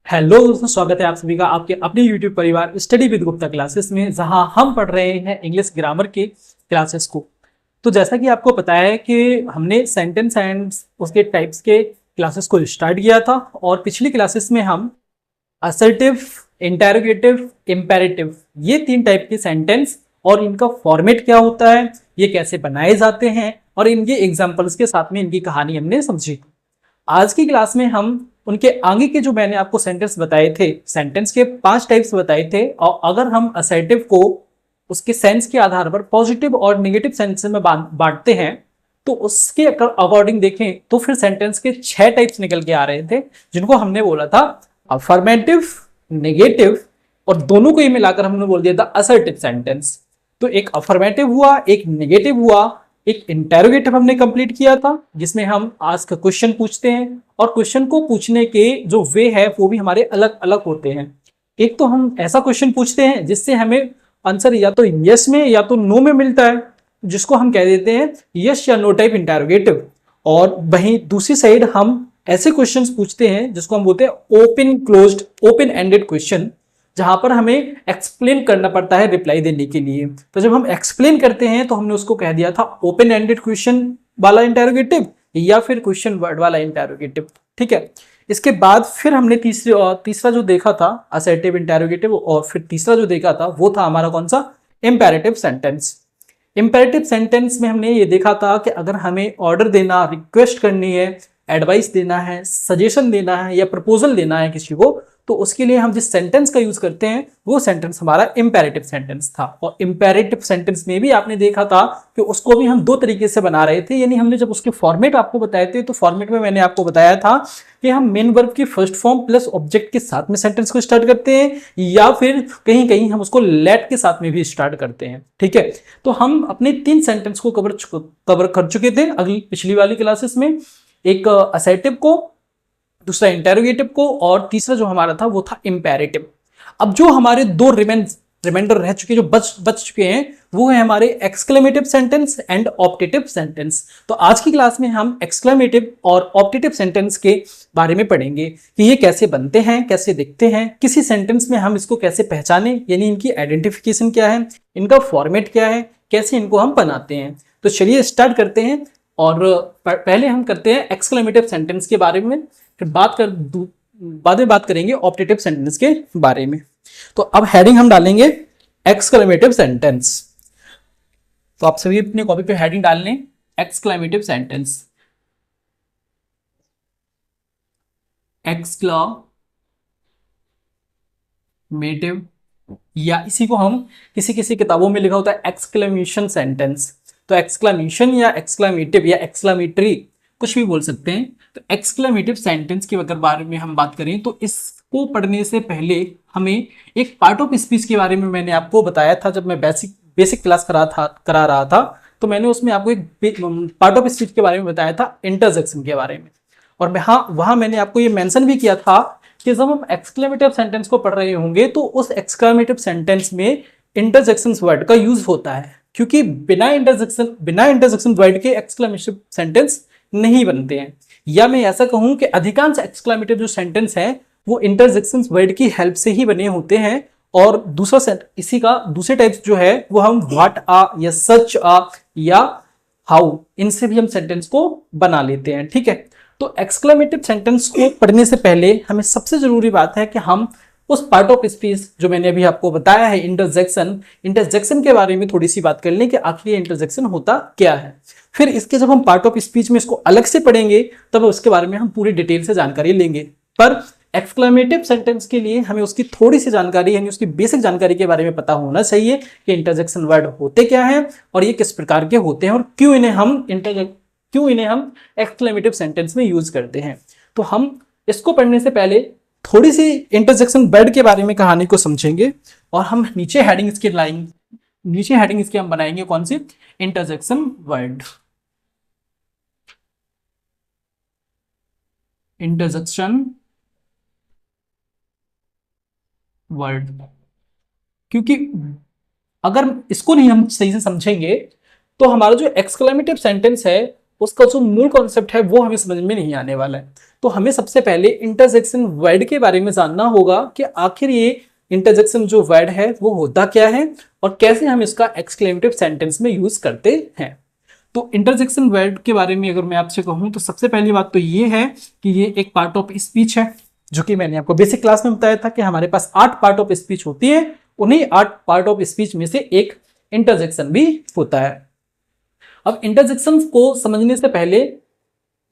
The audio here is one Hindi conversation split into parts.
हेलो दोस्तों, स्वागत है आप सभी का आपके अपने YouTube परिवार स्टडी विद गुप्ता क्लासेस में, जहां हम पढ़ रहे हैं इंग्लिश ग्रामर के क्लासेस को। तो जैसा कि आपको पता है कि हमने सेंटेंस एंड उसके टाइप्स के क्लासेस को स्टार्ट किया था, और पिछली क्लासेस में हम असर्टिव, इंटेरोगेटिव, इम्पेरेटिव, ये तीन टाइप के सेंटेंस और इनका फॉर्मेट क्या होता है, ये कैसे बनाए जाते हैं, और इनके एग्जाम्पल्स के साथ में इनकी कहानी हमने समझी। आज की क्लास में हम उनके आगे के जो मैंने आपको सेंटेंस बताए थे, सेंटेंस के 5 टाइप्स बताए थे, और अगर हम असर्टिव को उसके सेंस के आधार पर पॉजिटिव और नेगेटिव सेंस में बांटते हैं, तो उसके अकॉर्डिंग देखें तो फिर सेंटेंस के 6 टाइप्स निकल के आ रहे थे, जिनको हमने बोला था अफर्मेटिव, नेगेटिव, और दोनों को ही मिलाकर हमने बोल दिया था असर्टिव सेंटेंस। तो एक अफर्मेटिव हुआ, एक नेगेटिव हुआ, एक इंटेरोगेटिव हमने कंप्लीट किया था, जिसमें हम आस्क क्वेश्चन पूछते हैं, और क्वेश्चन को पूछने के जो वे है वो भी हमारे अलग अलग होते हैं। एक तो हम ऐसा क्वेश्चन पूछते हैं जिससे हमें आंसर या तो यस में या तो नो में मिलता है, जिसको हम कह देते हैं यस या नो टाइप इंटेरोगेटिव। और वहीं दूसरी साइड हम ऐसे क्वेश्चंस पूछते हैं जिसको हम बोलते हैं open closed, open ended question, जहां पर हमें एक्सप्लेन करना पड़ता है रिप्लाई देने के लिए। तो जब हम एक्सप्लेन करते हैं तो हमने उसको कह दिया था ओपन एंडेड क्वेश्चन वाला इंटेरोगेटिव या फिर क्वेश्चन वर्ड वाला इंटेरोगेटिव। ठीक है, इसके बाद फिर हमने तीसरा जो देखा था असर्टिव, इंटेरोगेटिव, और फिर तीसरा जो देखा था वो था हमारा कौन सा, इंपेरेटिव सेंटेंस। इंपेरेटिव सेंटेंस में हमने ये देखा था कि अगर हमें ऑर्डर देना, रिक्वेस्ट करनी है, एडवाइस देना है, सजेशन देना है या प्रपोजल देना है किसी को, तो उसके लिए हम जिस सेंटेंस का यूज करते हैं वो सेंटेंस हमारा इंपेरेटिव सेंटेंस था। और इंपेरेटिव सेंटेंस में भी आपने देखा था कि उसको भी हम दो तरीके से बना रहे थे, यानी हमने जब उसके फॉर्मेट आपको बताए थे तो फॉर्मेट में मैंने आपको बताया था कि हम मेन वर्ब की फर्स्ट फॉर्म प्लस ऑब्जेक्ट के साथ में सेंटेंस को स्टार्ट करते हैं, या फिर कहीं कहीं हम उसको लेट के साथ में भी स्टार्ट करते हैं। ठीक है, तो हम अपने 3 सेंटेंस को कवर कर चुके थे पिछली वाली क्लासेस में। एक असर्टिव को, दूसरा इंटेरोगेटिव को, और तीसरा जो हमारा था वो था इंपेरेटिव। अब जो हमारे दो रिमाइंडर रह चुके, जो बच चुके हैं, वो है हमारे exclamative sentence and optative sentence. तो आज की क्लास में हम एक्सक्लेमेटिव और ऑप्टेटिव सेंटेंस के बारे में पढ़ेंगे कि ये कैसे बनते हैं, कैसे दिखते हैं, किसी सेंटेंस में हम इसको कैसे पहचाने, यानी इनकी आइडेंटिफिकेशन क्या है, इनका फॉर्मेट क्या है, कैसे इनको हम बनाते हैं। तो चलिए स्टार्ट करते हैं, और पहले हम करते हैं एक्सक्लेमेटिव सेंटेंस के बारे में, फिर बाद में बात करेंगे ऑप्टेटिव सेंटेंस के बारे में। तो अब हेडिंग हम डालेंगे एक्सक्लेमेटिव सेंटेंस। तो आप सभी अपने कॉपी पे हेडिंग डाल लें एक्सक्लेमेटिव सेंटेंस। एक्सक्लेमेटिव, या इसी को हम किसी किसी किताबों में लिखा होता है एक्सक्लेमेशन सेंटेंस। तो एक्सक्लेमेशन या एक्सक्लेमेटिव या एक्सक्लेमेटरी कुछ भी बोल सकते हैं। तो एक्सक्लेमेटिव सेंटेंस के अगर बारे में हम बात करें तो इसको पढ़ने से पहले हमें एक पार्ट ऑफ स्पीच के बारे में मैंने आपको बताया था, जब मैं बेसिक क्लास करा रहा था, तो मैंने उसमें आपको एक पार्ट ऑफ स्पीच के बारे में बताया था, इंटरजेक्शन के बारे में। और वहां मैंने आपको ये मेंशन भी किया था कि जब हम एक्सक्लेमेटिव सेंटेंस को पढ़ रहे होंगे तो उस एक्सक्लेमेटिव सेंटेंस में इंटरजेक्शन वर्ड का यूज होता है, क्योंकि बिना इंटरजेक्शन वर्ड के एक्सक्लेमेटिव सेंटेंस नहीं बनते हैं। या मैं ऐसा कहूं कि अधिकांश एक्सक्लेमेटिव जो सेंटेंस हैं वो इंटरजेक्शन वर्ड की हेल्प से ही बने होते हैं। और इसी का दूसरे टाइप जो है वो हम व्हाट आ या सच आ या हाउ, इनसे भी हम सेंटेंस को बना लेते हैं। ठीक है, तो एक्सक्लेमेटिव सेंटेंस को पढ़ने से पहले हमें सबसे जरूरी बात है कि हम उस पार्ट ऑफ स्पीच जो मैंने अभी आपको बताया है इंटरजेक्शन के बारे में थोड़ी सी बात कर लें कि आखिर इंटरजेक्शन होता क्या है। फिर इसके जब हम पार्ट ऑफ स्पीच में इसको अलग से पढ़ेंगे तब उसके बारे में हम पूरी डिटेल से जानकारी लेंगे। पर एक्सक्लेमेटिव सेंटेंस के लिए हमें उसकी थोड़ी सी जानकारी, यानी उसकी बेसिक जानकारी के बारे में पता होना चाहिए कि इंटरजेक्शन वर्ड होते क्या हैं और ये किस प्रकार के होते हैं, और क्यों इन्हें हम एक्सक्लेमेटिव सेंटेंस में यूज करते हैं। तो हम इसको पढ़ने से पहले थोड़ी सी इंटरजेक्शन वर्ड के बारे में कहानी को समझेंगे, और हम नीचे हेडिंग इसके हम बनाएंगे कौन सी, इंटरजेक्शन वर्ड। इंटरजेक्शन वर्ड, क्योंकि अगर इसको नहीं हम सही से समझेंगे तो हमारा जो एक्सक्लेमेटिव सेंटेंस है उसका जो मूल कॉन्सेप्ट है वो हमें समझ में नहीं आने वाला है। तो हमें सबसे पहले इंटरजेक्शन वर्ड के बारे में जानना होगा कि आखिर ये इंटरजेक्शन जो वर्ड है वो होता क्या है और कैसे हम इसका एक्सक्लेमेटिव सेंटेंस में यूज करते हैं। तो इंटरजेक्शन वर्ड के बारे में अगर मैं आपसे कहूं तो सबसे पहली बात तो ये है कि ये एक पार्ट ऑफ स्पीच है, जो कि मैंने आपको बेसिक क्लास में बताया था कि हमारे पास 8 पार्ट ऑफ स्पीच होती है। उन्हीं 8 पार्ट ऑफ स्पीच में से एक इंटरजेक्शन भी होता है। अब इंटरजेक्शन को समझने से पहले,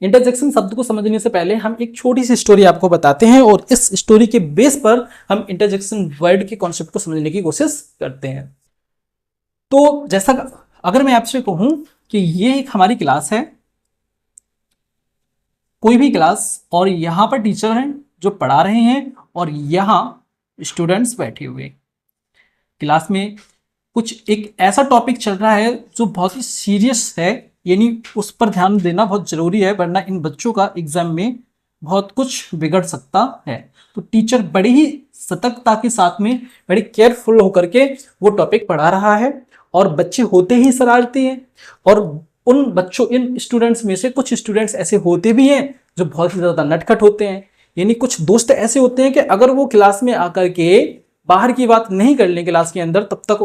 इंटरजेक्शन शब्द को समझने से पहले हम एक छोटी सी स्टोरी आपको बताते हैं और इस स्टोरी के बेस पर हम इंटरजेक्शन वर्ड के कॉन्सेप्ट को समझने की कोशिश करते हैं। तो जैसा अगर मैं आपसे कहूं कि ये एक हमारी क्लास है, कोई भी क्लास, और यहां पर टीचर हैं जो पढ़ा रहे हैं और यहां स्टूडेंट्स बैठे हुए। क्लास में कुछ एक ऐसा टॉपिक चल रहा है जो बहुत ही सीरियस है, यानी उस पर ध्यान देना बहुत जरूरी है, वरना इन बच्चों का एग्जाम में बहुत कुछ बिगड़ सकता है। तो टीचर बड़ी ही सतर्कता के साथ में, बड़ी केयरफुल होकर के वो टॉपिक पढ़ा रहा है और बच्चे होते ही शरारती हैं। और उन बच्चों, इन स्टूडेंट्स में से कुछ स्टूडेंट्स ऐसे होते भी हैं जो बहुत ही ज़्यादा नटखट होते हैं। यानी कुछ दोस्त ऐसे होते हैं कि अगर वो क्लास में आकर के बाहर की बात नहीं कर लें क्लास के अंदर, तब तक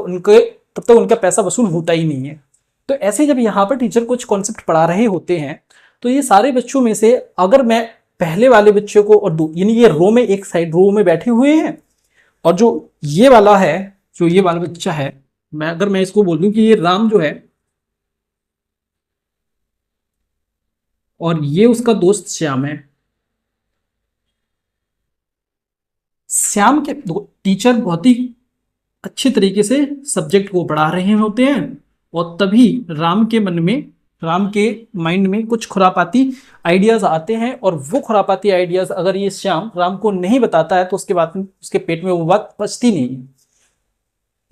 उनका पैसा वसूल होता ही नहीं है। तो ऐसे जब यहाँ पर टीचर कुछ कॉन्सेप्ट पढ़ा रहे होते हैं तो ये सारे बच्चों में से अगर मैं पहले वाले बच्चे को और यानी ये रो में, एक साइड रो में बैठे हुए हैं, और जो ये वाला है, जो ये वाला बच्चा है, अगर मैं इसको बोल दूं कि ये राम जो है और ये उसका दोस्त श्याम है। श्याम के टीचर बहुत ही अच्छे तरीके से सब्जेक्ट को पढ़ा रहे होते हैं और तभी राम के माइंड में कुछ खुरापाती आइडियाज आते हैं, और वो खुरापाती आइडियाज अगर ये श्याम राम को नहीं बताता है तो उसके बाद उसके पेट में वो बात पचती नहीं है।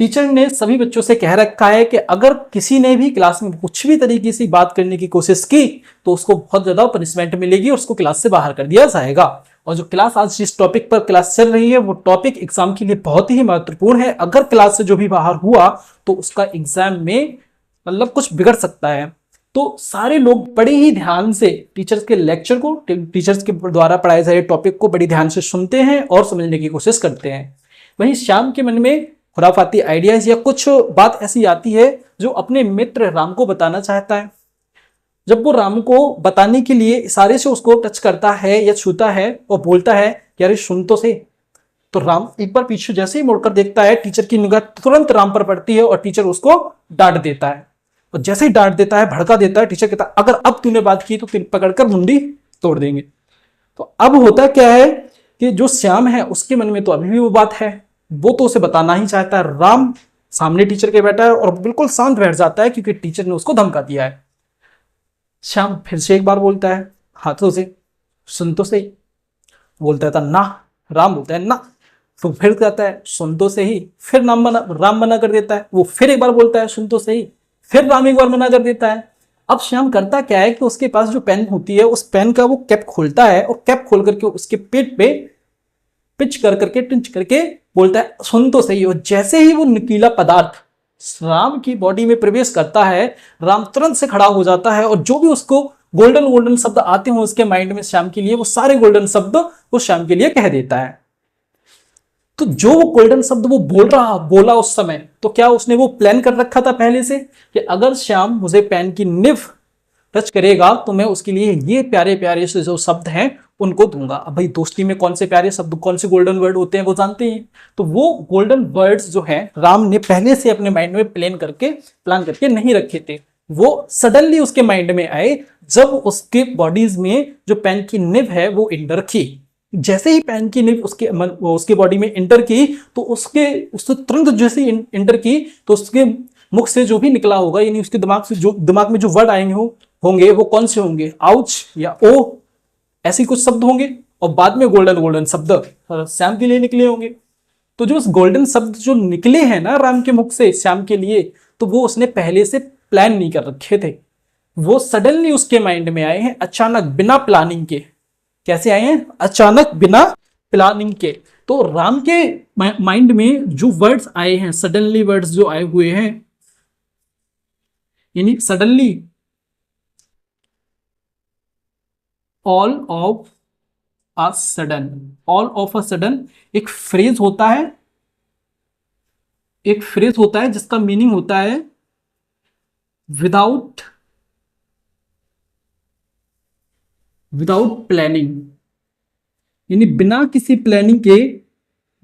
टीचर ने सभी बच्चों से कह रखा है कि अगर किसी ने भी क्लास में कुछ भी तरीके से बात करने की कोशिश की तो उसको बहुत ज्यादा पनिशमेंट मिलेगी और उसको क्लास से बाहर कर दिया जाएगा। और जो क्लास आज जिस टॉपिक पर क्लास चल रही है वो टॉपिक एग्जाम के लिए बहुत ही महत्वपूर्ण है। अगर क्लास से जो भी बाहर हुआ तो उसका एग्जाम में मतलब कुछ बिगड़ सकता है। तो सारे लोग बड़े ही ध्यान से टीचर्स के लेक्चर को, टीचर्स के द्वारा पढ़ाए जा रहे टॉपिक को बड़ी ध्यान से सुनते हैं और समझने की कोशिश करते हैं। वहीं श्याम के मन में खुराफाती आइडियाज या कुछ बात ऐसी आती है जो अपने मित्र राम को बताना चाहता है। जब वो राम को बताने के लिए इशारे से उसको टच करता है या छूता है और बोलता है कि अरे सुन तो से, तो राम एक बार पीछे जैसे ही मुड़कर देखता है, टीचर की निगाह तुरंत राम पर पड़ती है और टीचर उसको डांट देता है। और जैसे ही डांट देता है, भड़का देता है, टीचर कहता है अगर अब तूने बात की तो पकड़कर मुंडी तोड़ देंगे। तो अब होता क्या है कि जो श्याम है उसके मन में तो अभी भी वो बात है, वो तो उसे बताना ही चाहता है। राम सामने टीचर के बैठा है और बिल्कुल शांत बैठ जाता है क्योंकि टीचर ने उसको धमका दिया है। श्याम फिर से एक बार बोलता है हाथों से, सुन तो सही। बोलता था ना, राम बोलता है ना, तो फिर कहता है सुन तो सही। फिर राम मना कर देता है। वो फिर एक बार बोलता है सुन तो सही। फिर राम एक बार मना कर देता है। अब श्याम करता क्या है कि उसके पास जो पेन होती है उस पेन का वो कैप खोलता है और कैप खोल करके उसके पेट पे पिच करके बोलता है सुन तो सही। और जैसे ही वो नुकीला पदार्थ राम की बॉडी में प्रवेश करता है, राम तुरंत से खड़ा हो जाता है और जो भी उसको गोल्डन शब्द आते हैं उसके माइंड में श्याम के लिए, वो सारे गोल्डन शब्द वो श्याम के लिए कह देता है। तो जो वो गोल्डन शब्द वो बोला उस समय, तो क्या उसने वो प्लान कर रखा था पहले से कि अगर श्याम मुझे पेन की निब टच करेगा तो मैं उसके लिए ये प्यारे प्यारे से जो शब्द हैं उनको दूंगा। अब भाई दोस्ती में कौन से प्यारे शब्द, कौन से गोल्डन वर्ड होते हैं वो जानते हैं। तो वो गोल्डन वर्ड्स जो हैं राम ने पहले से अपने माइंड में प्लान करके नहीं रखे थे। वो सडनली उसके माइंड में आए जब उसके बॉडीज में जो पेन की निब है वो इंटर की। जैसे ही पेन की निब उसके बॉडी में इंटर की तो उससे तुरंत जैसे इंटर की तो उसके मुख से जो भी निकला होगा, यानी उसके दिमाग में जो वर्ड आएंगे होंगे वो कौन से होंगे, आउच या ओ, ऐसे कुछ शब्द होंगे। और बाद में गोल्डन शब्द श्याम के लिए निकले होंगे। तो जो उस गोल्डन शब्द जो निकले हैं ना राम के मुख से श्याम के लिए, तो वो उसने पहले से प्लान नहीं कर रखे थे। वो सडनली उसके माइंड में आए हैं, अचानक बिना प्लानिंग के। कैसे आए हैं? अचानक बिना प्लानिंग के। तो राम के माइंड में जो वर्ड्स आए हैं, सडनली वर्ड्स जो आए हुए हैं, यानी suddenly all of a sudden, all of a sudden एक फ्रेज होता है, एक फ्रेज होता है जिसका मीनिंग होता है विदाउट विदाउट प्लानिंग, यानी बिना किसी प्लानिंग के,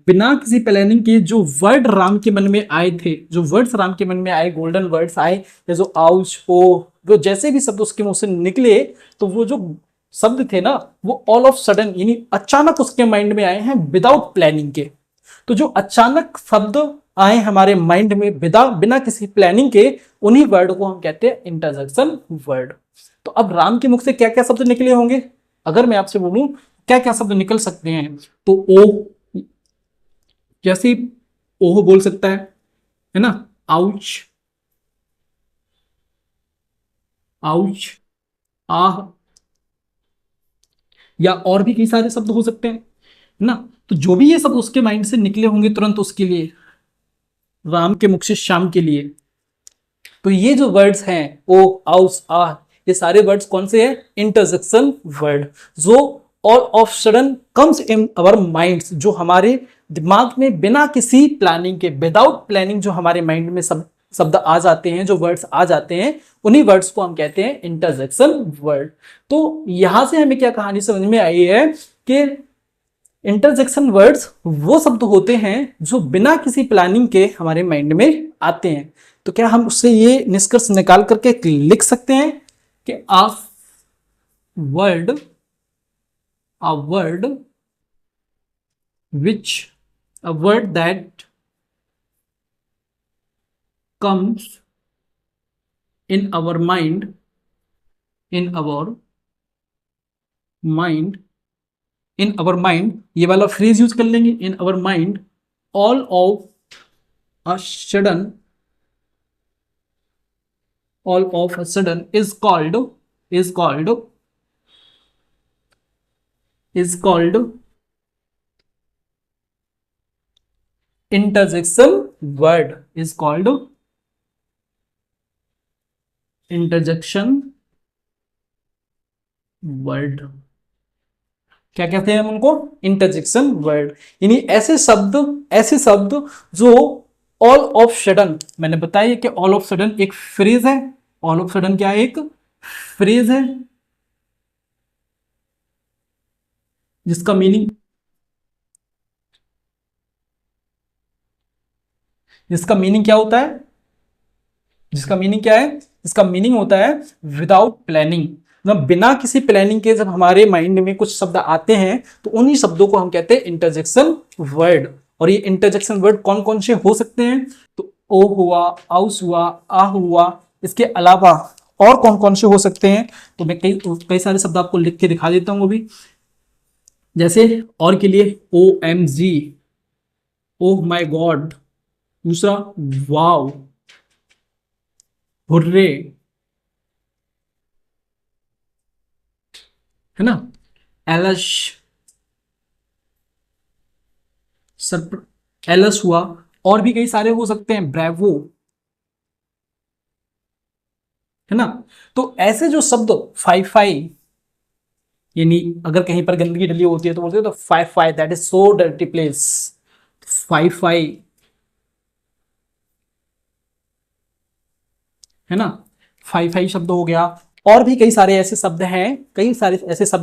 बिना किसी प्लानिंग के जो वर्ड राम के मन में आए थे, जो वर्ड्स राम के मन में आए, गोल्डन वर्ड्स आए, या जो आउच ओ, वो जैसे भी शब्द उसके मुंह से निकले, तो वो जो शब्द थे ना, वो ऑल ऑफ सडन यानी अचानक उसके माइंड में आए हैं विदाउट प्लानिंग के। तो जो अचानक शब्द आए हमारे माइंड में बिना किसी प्लानिंग के, उन्हीं वर्ड को हम कहते हैं इंटरजेक्शन वर्ड। तो अब राम के मुख से क्या क्या शब्द निकले होंगे, अगर मैं आपसे बोलूं क्या क्या शब्द निकल सकते हैं, तो ओ, जैसे ओह बोल सकता है ना, आउच, आउच, आह, या और भी कई सारे शब्द हो सकते हैं ना। तो जो भी ये शब्द उसके माइंड से निकले होंगे तुरंत उसके लिए, राम के मुख से श्याम के लिए, तो ये जो वर्ड्स हैं ओ, आउस, आह, ये सारे वर्ड्स कौन से हैं, इंटरजेक्शन वर्ड, जो all of sudden comes in our minds, जो हमारे दिमाग में बिना किसी प्लानिंग के, विदाउट प्लानिंग जो हमारे माइंड में शब्द आ जाते हैं, जो वर्ड्स आ जाते हैं, उन्हीं वर्ड्स को हम कहते हैं इंटरजेक्शन वर्ड। तो यहां से हमें क्या कहानी समझ में आई है कि इंटरजेक्शन वर्ड्स वो शब्द होते हैं जो बिना किसी प्लानिंग के हमारे माइंड में आते हैं। तो क्या हम उससे ये निष्कर्ष निकाल करके लिख सकते हैं कि a word that comes in our mind, ये वाला फ्रेज यूज कर लेंगे, in our mind, all of a sudden is called interjection word, is called interjection word. क्या कहते हैं हम उनको, इंटरजेक्शन वर्ड, यानी ऐसे शब्द जो ऑल ऑफ सडन, मैंने बताया कि ऑल ऑफ सडन एक फ्रेज है, ऑल ऑफ सडन क्या है, एक फ्रेज है जिसका मीनिंग क्या होता है, जिसका मीनिंग क्या है, इसका मीनिंग होता है विदाउट प्लानिंग, मतलब बिना किसी प्लानिंग के जब हमारे माइंड में कुछ शब्द आते हैं तो उन्हीं शब्दों को हम कहते हैं इंटरजेक्शन वर्ड। और ये इंटरजेक्शन वर्ड कौन कौन से हो सकते हैं, तो ओ हुआ, आउस हुआ, आ हुआ, इसके अलावा और कौन कौन से हो सकते हैं, तो मैं कई सारे शब्द आपको लिख के दिखा देता हूं अभी। जैसे और के लिए OMG, ओह माय गॉड, दूसरा वाव, हुर्रे, है ना, एलश, एलस हुआ, और भी कई सारे हो सकते हैं, ब्रेवो, है ना। तो ऐसे जो शब्द फाई फाई, यानी अगर कहीं पर गंदगी डली होती है तो बोलते हैं तो fie fie, that is so dirty place, fie fie, है ना, फाई फाई शब्द हो गया। और भी कई सारे ऐसे शब्द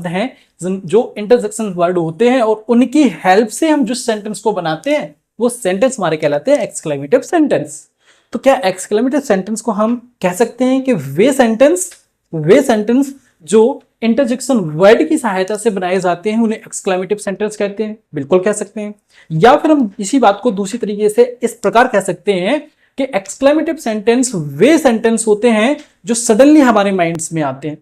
हैं, जो इंटरजेक्शन वर्ड होते हैं, और उनकी हेल्प से हम जिस सेंटेंस को बनाते हैं वो सेंटेंस हमारे कहलाते हैं एक्सक्लेमेटिव सेंटेंस। तो क्या एक्सक्लेमेटिव सेंटेंस को हम कह सकते हैं कि वे सेंटेंस जो इंटरजेक्शन वर्ड की सहायता से बनाए जाते हैं उन्हें एक्सक्लेमेटिव सेंटेंस कहते हैं, बिल्कुल कह सकते हैं। या फिर हम इसी बात को दूसरी तरीके से इस प्रकार कह सकते हैं कि एक्सक्लेमेटिव सेंटेंस वे सेंटेंस होते हैं जो सडनली हमारे माइंड्स में आते हैं,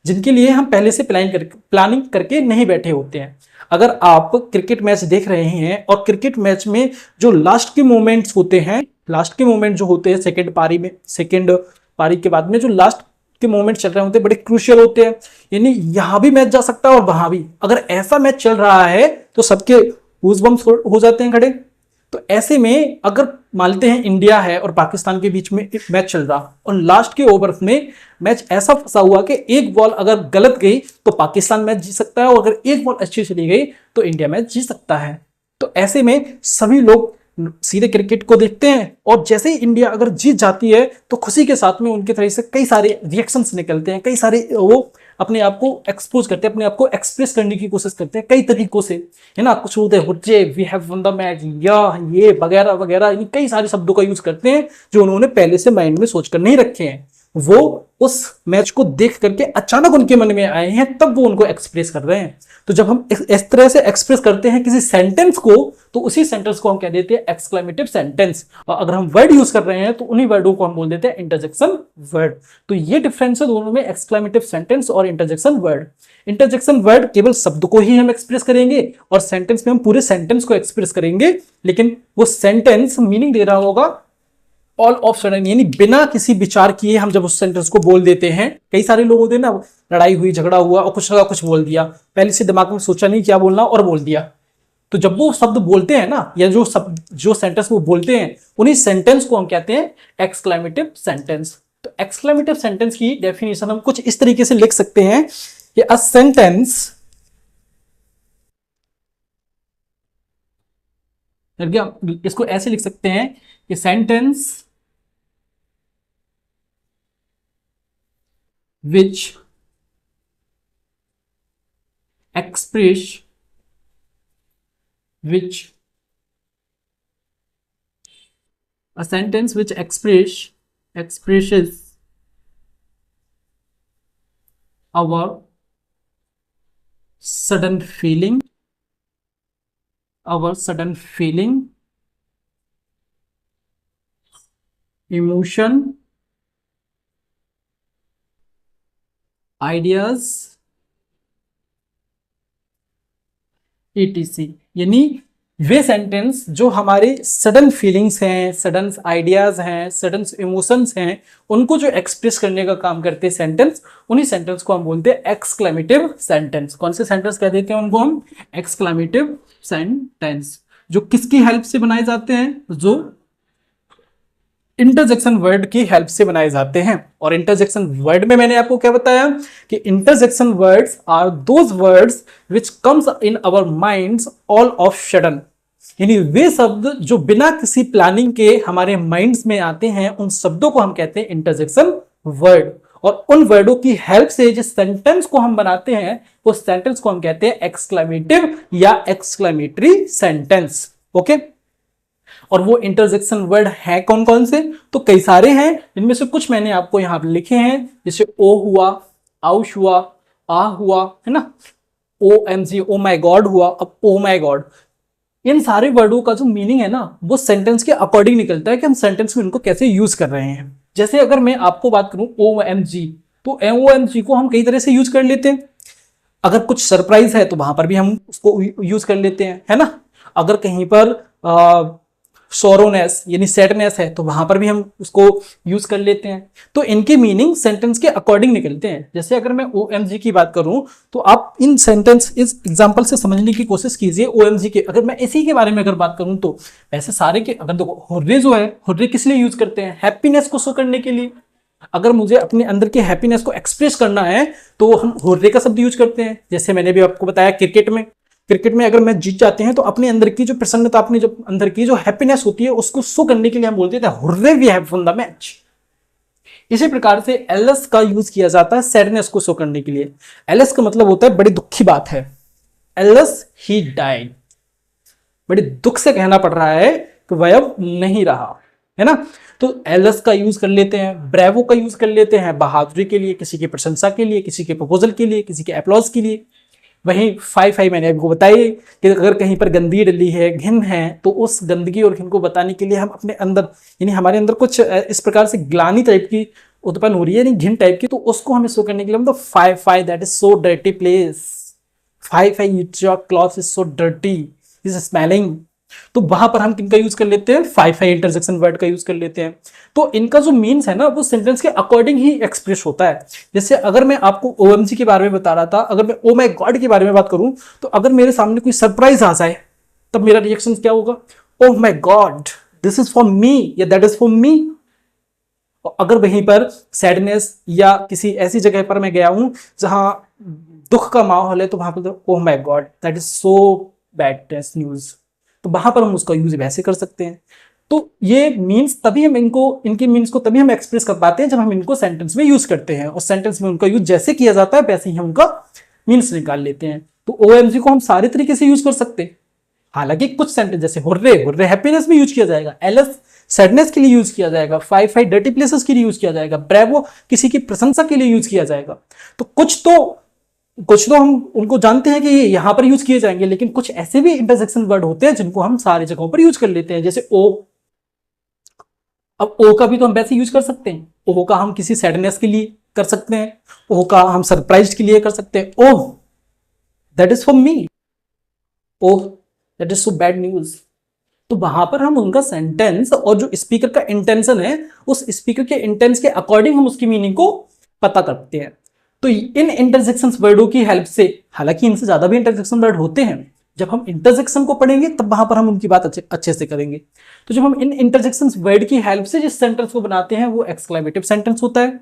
जिनके लिए हम पहले से प्लानिंग करके नहीं बैठे होते हैं। अगर आप क्रिकेट मैच देख रहे हैं और क्रिकेट मैच में जो लास्ट के मोमेंट्स होते हैं, सेकंड पारी के बाद में जो लास्ट के मोमेंट चल रहे होते हैं, बड़े क्रूशियल होते हैं, यानी यहां भी मैच जा सकता है और वहां भी। अगर ऐसा मैच चल रहा है तो सबके गूज़बम्प्स हो जाते हैं खड़े। तो तो ऐसे में अगर मान लेते हैं इंडिया है और पाकिस्तान के बीच में एक मैच चल रहा और लास्ट के ओवर में मैच ऐसा फंसा हुआ कि एक बॉल अगर गलत गई तो पाकिस्तान मैच जीत सकता है, और अगर एक बॉल अच्छी चली गई तो इंडिया मैच जीत सकता है। तो ऐसे में सभी लोग सीधे क्रिकेट को देखते हैं, और जैसे ही इंडिया अगर जीत जाती है तो खुशी के साथ में उनके तरफ से कई सारे रिएक्शंस निकलते हैं, कई सारे वो अपने आप को एक्सपोज करते हैं, अपने आप को एक्सप्रेस करने की कोशिश करते हैं कई तरीकों से, है ना। कुछ बोलते हैं we have won the match, या ये वगैरह वगैरह, कई सारे शब्दों का यूज करते हैं जो उन्होंने पहले से माइंड में सोच कर नहीं रखे हैं। वो उस मैच को देख करके अचानक उनके मन में आए हैं, तब वो उनको एक्सप्रेस कर रहे हैं। तो जब हम इस तरह से एक्सप्रेस करते हैं किसी सेंटेंस को, तो उसी सेंटेंस को हम कह देते हैं एक्सक्लेमेटिव सेंटेंस। और अगर हम वर्ड यूज कर रहे हैं तो उन्हीं वर्डों को हम बोल देते हैं इंटरजेक्शन वर्ड। तो ये डिफरेंस है दोनों में, एक्सक्लेमेटिव सेंटेंस और इंटरजेक्शन वर्ड। इंटरजेक्शन वर्ड केवल शब्द को ही हम एक्सप्रेस करेंगे, और सेंटेंस में हम पूरे सेंटेंस को एक्सप्रेस करेंगे, लेकिन वो सेंटेंस मीनिंग दे रहा होगा ऑल ऑफ सडन, यानी बिना किसी विचार किए हम जब उस सेंटेंस को बोल देते हैं। कई सारे लोग होते हैं ना, लड़ाई हुई, झगड़ा हुआ और कुछ ना कुछ बोल दिया, पहले से दिमाग में सोचा नहीं क्या बोलना और बोल दिया। तो जब वो शब्द बोलते हैं ना, या जो सेंटेंस वो बोलते हैं, उन्हीं सेंटेंस को हम कहते हैं एक्सक्लेमेटिव सेंटेंस। तो एक्सक्लेमेटिव सेंटेंस की डेफिनेशन हम कुछ इस तरीके से लिख सकते हैं कि अ सेंटेंस, इसको ऐसे लिख सकते हैं कि sentence which express a sentence which expresses our sudden feeling, emotion, ideas etc। यानी वे सेंटेंस जो हमारे सडन फीलिंग्स हैं, सडन आइडियाज हैं, सडन इमोशंस हैं, उनको जो एक्सप्रेस करने का काम करते हैं सेंटेंस, उन्हीं सेंटेंस को हम बोलते हैं एक्सक्लेमेटिव सेंटेंस। कौन से सेंटेंस कह देते हैं उनको हम? Exclamative sentence. जो किसकी हेल्प से बनाए जाते हैं? जो इंटरजेक्शन वर्ड की हेल्प से बनाए जाते हैं। और इंटरजेक्शन वर्ड में मैंने आपको क्या बताया कि interjection words are those words which comes in our minds all of sudden, यानी वे शब्द जो बिना किसी प्लानिंग के हमारे माइंड्स में आते हैं, उन शब्दों को हम कहते हैं इंटरजेक्शन वर्ड। और उन वर्डों की हेल्प से जिस सेंटेंस को हम बनाते हैं, उस सेंटेंस को हम कहते हैं एक्सक्लेमेटिव या एक्सक्लेमेटरी सेंटेंस। ओके। और वो इंटरजेक्शन वर्ड है कौन कौन से? तो कई सारे हैं, इनमें से कुछ मैंने आपको यहां पर लिखे हैं, जैसे ओ हुआ, आउश हुआ, आ हुआ, है ना, OMG, ओ माई गॉड हुआ। अब ओ माई गॉड, इन सारे वर्डों का जो मीनिंग है ना, वो सेंटेंस के अकॉर्डिंग निकलता है कि हम सेंटेंस में इनको कैसे यूज कर रहे हैं। जैसे अगर मैं आपको बात करूं OMG, तो OMG को हम कई तरह से यूज कर लेते हैं। अगर कुछ सरप्राइज है तो वहां पर भी हम उसको यूज कर लेते हैं, है ना। अगर कहीं पर सोरोनेस यानी सैडनेस है तो वहां पर भी हम उसको यूज कर लेते हैं। तो इनके मीनिंग सेंटेंस के अकॉर्डिंग निकलते हैं। जैसे अगर मैं OMG की बात करूं तो आप इन सेंटेंस इस एग्जांपल से समझने की कोशिश कीजिए। OMG के अगर मैं इसी के बारे में अगर बात करूं तो वैसे सारे के, अगर देखो हुर्रे जो है, हुर्रे किस लिए यूज करते हैं? हैप्पीनेस को शो करने के लिए। अगर मुझे अपने अंदर के हैप्पीनेस को एक्सप्रेस करना है तो हम हुर्रे का शब्द यूज करते हैं। जैसे मैंने भी आपको बताया क्रिकेट में अगर मैच जीत जाते हैं तो अपने अंदर की जो प्रसन्नता, अपनी जो अंदर की जो हैप्पीनेस होती है, उसको शो करने के लिए हम बोलते हैं hurray we have won the match. इसी प्रकार से एलएस का यूज किया जाता है सैडनेस को शो करने के लिए। एलएस का मतलब होता है बड़ी दुखी बात है, एलएस ही डाइड, बड़े दुख से कहना पड़ रहा है कि वह अब नहीं रहा, है ना। तो एलएस का यूज कर लेते हैं, ब्रेवो का यूज कर लेते हैं बहादुरी के लिए, किसी की प्रशंसा के लिए, किसी के प्रपोजल के लिए, किसी के अप्लॉज के लिए। वहीं 5 मैंने आपको बताई कि अगर कहीं पर गंदगी डली है, घिन है, तो उस गंदगी और घिन को बताने के लिए हम अपने अंदर, यानी हमारे अंदर कुछ इस प्रकार से ग्लानि टाइप की उत्पन्न हो रही है, यानी घिन टाइप की, तो उसको हमें शो करने के लिए हम तो 5 that is so dirty place, 5 your cloth is so dirty, is smelling. तो वहां पर हम किनका यूज कर लेते हैं? 5 इंटरजेक्शन वर्ड का यूज कर लेते हैं। तो इनका जो मीन्स है ना, वो सेंटेंस के अकॉर्डिंग ही एक्सप्रेस होता है। जैसे अगर मैं आपको OMG के बारे में बता रहा था, अगर मैं ओ माई गॉड के बारे में बात करूं, तो अगर मेरे सामने कोई सरप्राइज आ जाए तब मेरा रिएक्शन क्या होगा? Oh my God, this is for me या दैट इज फॉर मी। अगर वहीं पर सैडनेस या किसी ऐसी जगह पर मैं गया हूं जहां दुख का माहौल है, तो वहां पर oh my God that is so bad news, तो वहां पर हम उसका यूज वैसे कर सकते हैं। तो ये मीन्स तभी हम इनके मीन्स को तभी हम एक्सप्रेस कर पाते हैं जब हम इनको सेंटेंस में यूज करते हैं, और सेंटेंस में उनका यूज जैसे किया जाता है वैसे ही हम उनका मीन्स निकाल लेते हैं। तो OMG को हम सारे तरीके से यूज कर सकते हैं। हालांकि कुछ सेंटेंस जैसे हुर्रे, हुर्रे हैप्पीनेस में यूज किया जाएगा, एलएस सैडनेस के लिए यूज किया जाएगा, 5 डर्टी प्लेसेस के लिए यूज किया जाएगा, ब्रेवो किसी की प्रशंसा के लिए यूज किया जाएगा। तो कुछ तो हम उनको जानते हैं कि ये यहां पर यूज किए जाएंगे, लेकिन कुछ ऐसे भी इंटरजेक्शन वर्ड होते हैं जिनको हम सारी जगहों पर यूज कर लेते हैं, जैसे ओ। अब ओ का भी तो हम वैसे यूज कर सकते हैं, ओ का हम किसी सैडनेस के लिए कर सकते हैं, ओ का हम सरप्राइज के लिए कर सकते हैं, oh that is for me, oh that is so bad news. तो वहां पर हम उनका सेंटेंस और जो स्पीकर का इंटेंशन है, उस स्पीकर के इंटेंस के अकॉर्डिंग हम उसकी मीनिंग को पता करते हैं। तो इन इंटरजेक्शन वर्डों की हेल्प से, हालांकि इनसे ज्यादा भी इंटरजेक्शन वर्ड होते हैं, जब हम इंटरजेक्शन को पढ़ेंगे तब वहां पर हम उनकी बात अच्छे से करेंगे। तो जब हम इन इंटरजेक्शन वर्ड की हेल्प से जिस सेंटेंस को बनाते हैं वो एक्सक्लेमेटिव सेंटेंस होता है।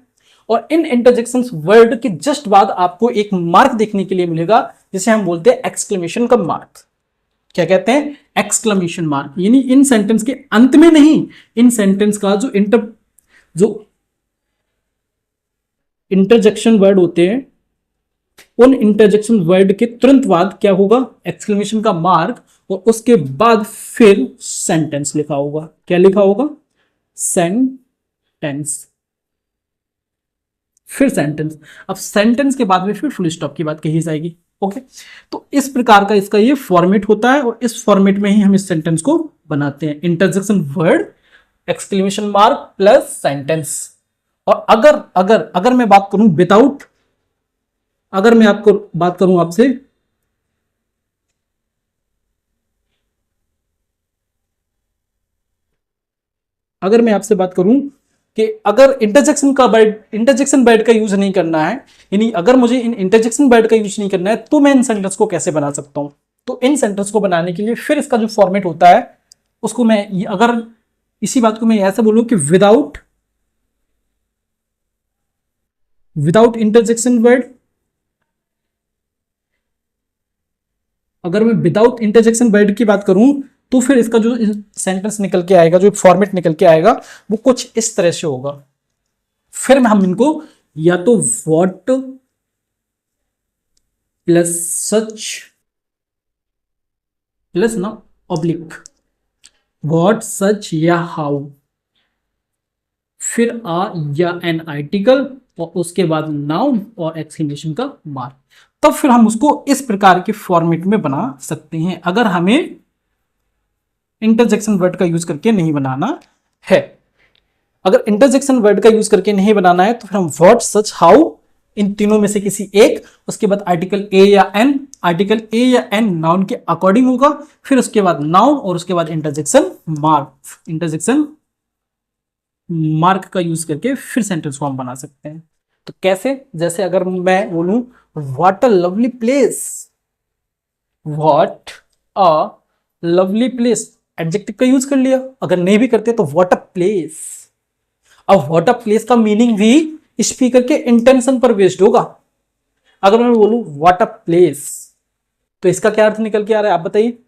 और इन इंटरजेक्शन वर्ड के जस्ट बाद आपको एक मार्क देखने के लिए मिलेगा जिसे हम बोलते हैं एक्सक्लेमेशन का मार्क। क्या कहते हैं? Exclamation mark. यानी इन सेंटेंस के अंत में नहीं, इन सेंटेंस का जो इंटरजेक्शन वर्ड होते हैं, उन इंटरजेक्शन वर्ड के तुरंत बाद क्या होगा? एक्सक्लेमेशन का मार्क, और उसके बाद फिर सेंटेंस लिखा होगा। क्या लिखा होगा? सेंटेंस, फिर सेंटेंस। अब सेंटेंस के बाद में फिर फुल स्टॉप की बात कही जाएगी। ओके, तो इस प्रकार का इसका ये फॉर्मेट होता है, और इस फॉर्मेट में ही हम इस सेंटेंस को बनाते हैं। Interjection word, exclamation mark plus sentence. और अगर मैं बात करूं विदाउट, अगर मैं आपको बात करूं आपसे, अगर मैं आपसे बात करूं कि अगर इंटरजेक्शन वर्ड का यूज नहीं करना है, यानी अगर मुझे इन इंटरजेक्शन वर्ड का यूज नहीं करना है, तो मैं इन सेंटेंस को कैसे बना सकता हूं? तो इन सेंटेंस को बनाने के लिए फिर इसका जो फॉर्मेट होता है उसको मैं, अगर इसी बात को मैं ऐसा बोलूं कि विदाउट इंटरजेक्शन वर्ड, अगर मैं विदाउट इंटरजेक्शन वर्ड की बात करूं तो फिर इसका जो सेंटेंस निकल के आएगा, जो फॉर्मेट निकल के आएगा, वो कुछ इस तरह से होगा। फिर हम इनको या तो व्हाट प्लस सच प्लस ना ऑब्लिक, व्हाट सच या हाउ, फिर आ या एन आर्टिकल, और उसके बाद नाउन और एक्सक्लेमेशन का मार्क। तब फिर हम उसको इस प्रकार के फॉर्मेट में बना सकते हैं, अगर हमें इंटरजेक्शन वर्ड का यूज करके नहीं बनाना है। अगर इंटरजेक्शन वर्ड का यूज करके नहीं बनाना है तो फिर हम व्हाट सच हाउ, इन तीनों में से किसी एक, उसके बाद आर्टिकल ए या एन नाउन के अकॉर्डिंग होगा, फिर उसके बाद नाउन, और उसके बाद इंटरजेक्शन मार्क का यूज करके फिर सेंटेंस को हम बना सकते हैं। तो कैसे? जैसे अगर मैं बोलूं what a lovely place, what a lovely place, adjective का यूज कर लिया। अगर नहीं भी करते तो व्हाट अ प्लेस। अब व्हाट अ प्लेस का मीनिंग भी स्पीकर के इंटेंशन पर बेस्ड होगा। अगर मैं बोलूं व्हाट अ प्लेस, तो इसका क्या अर्थ निकल के आ रहा है आप बताइए।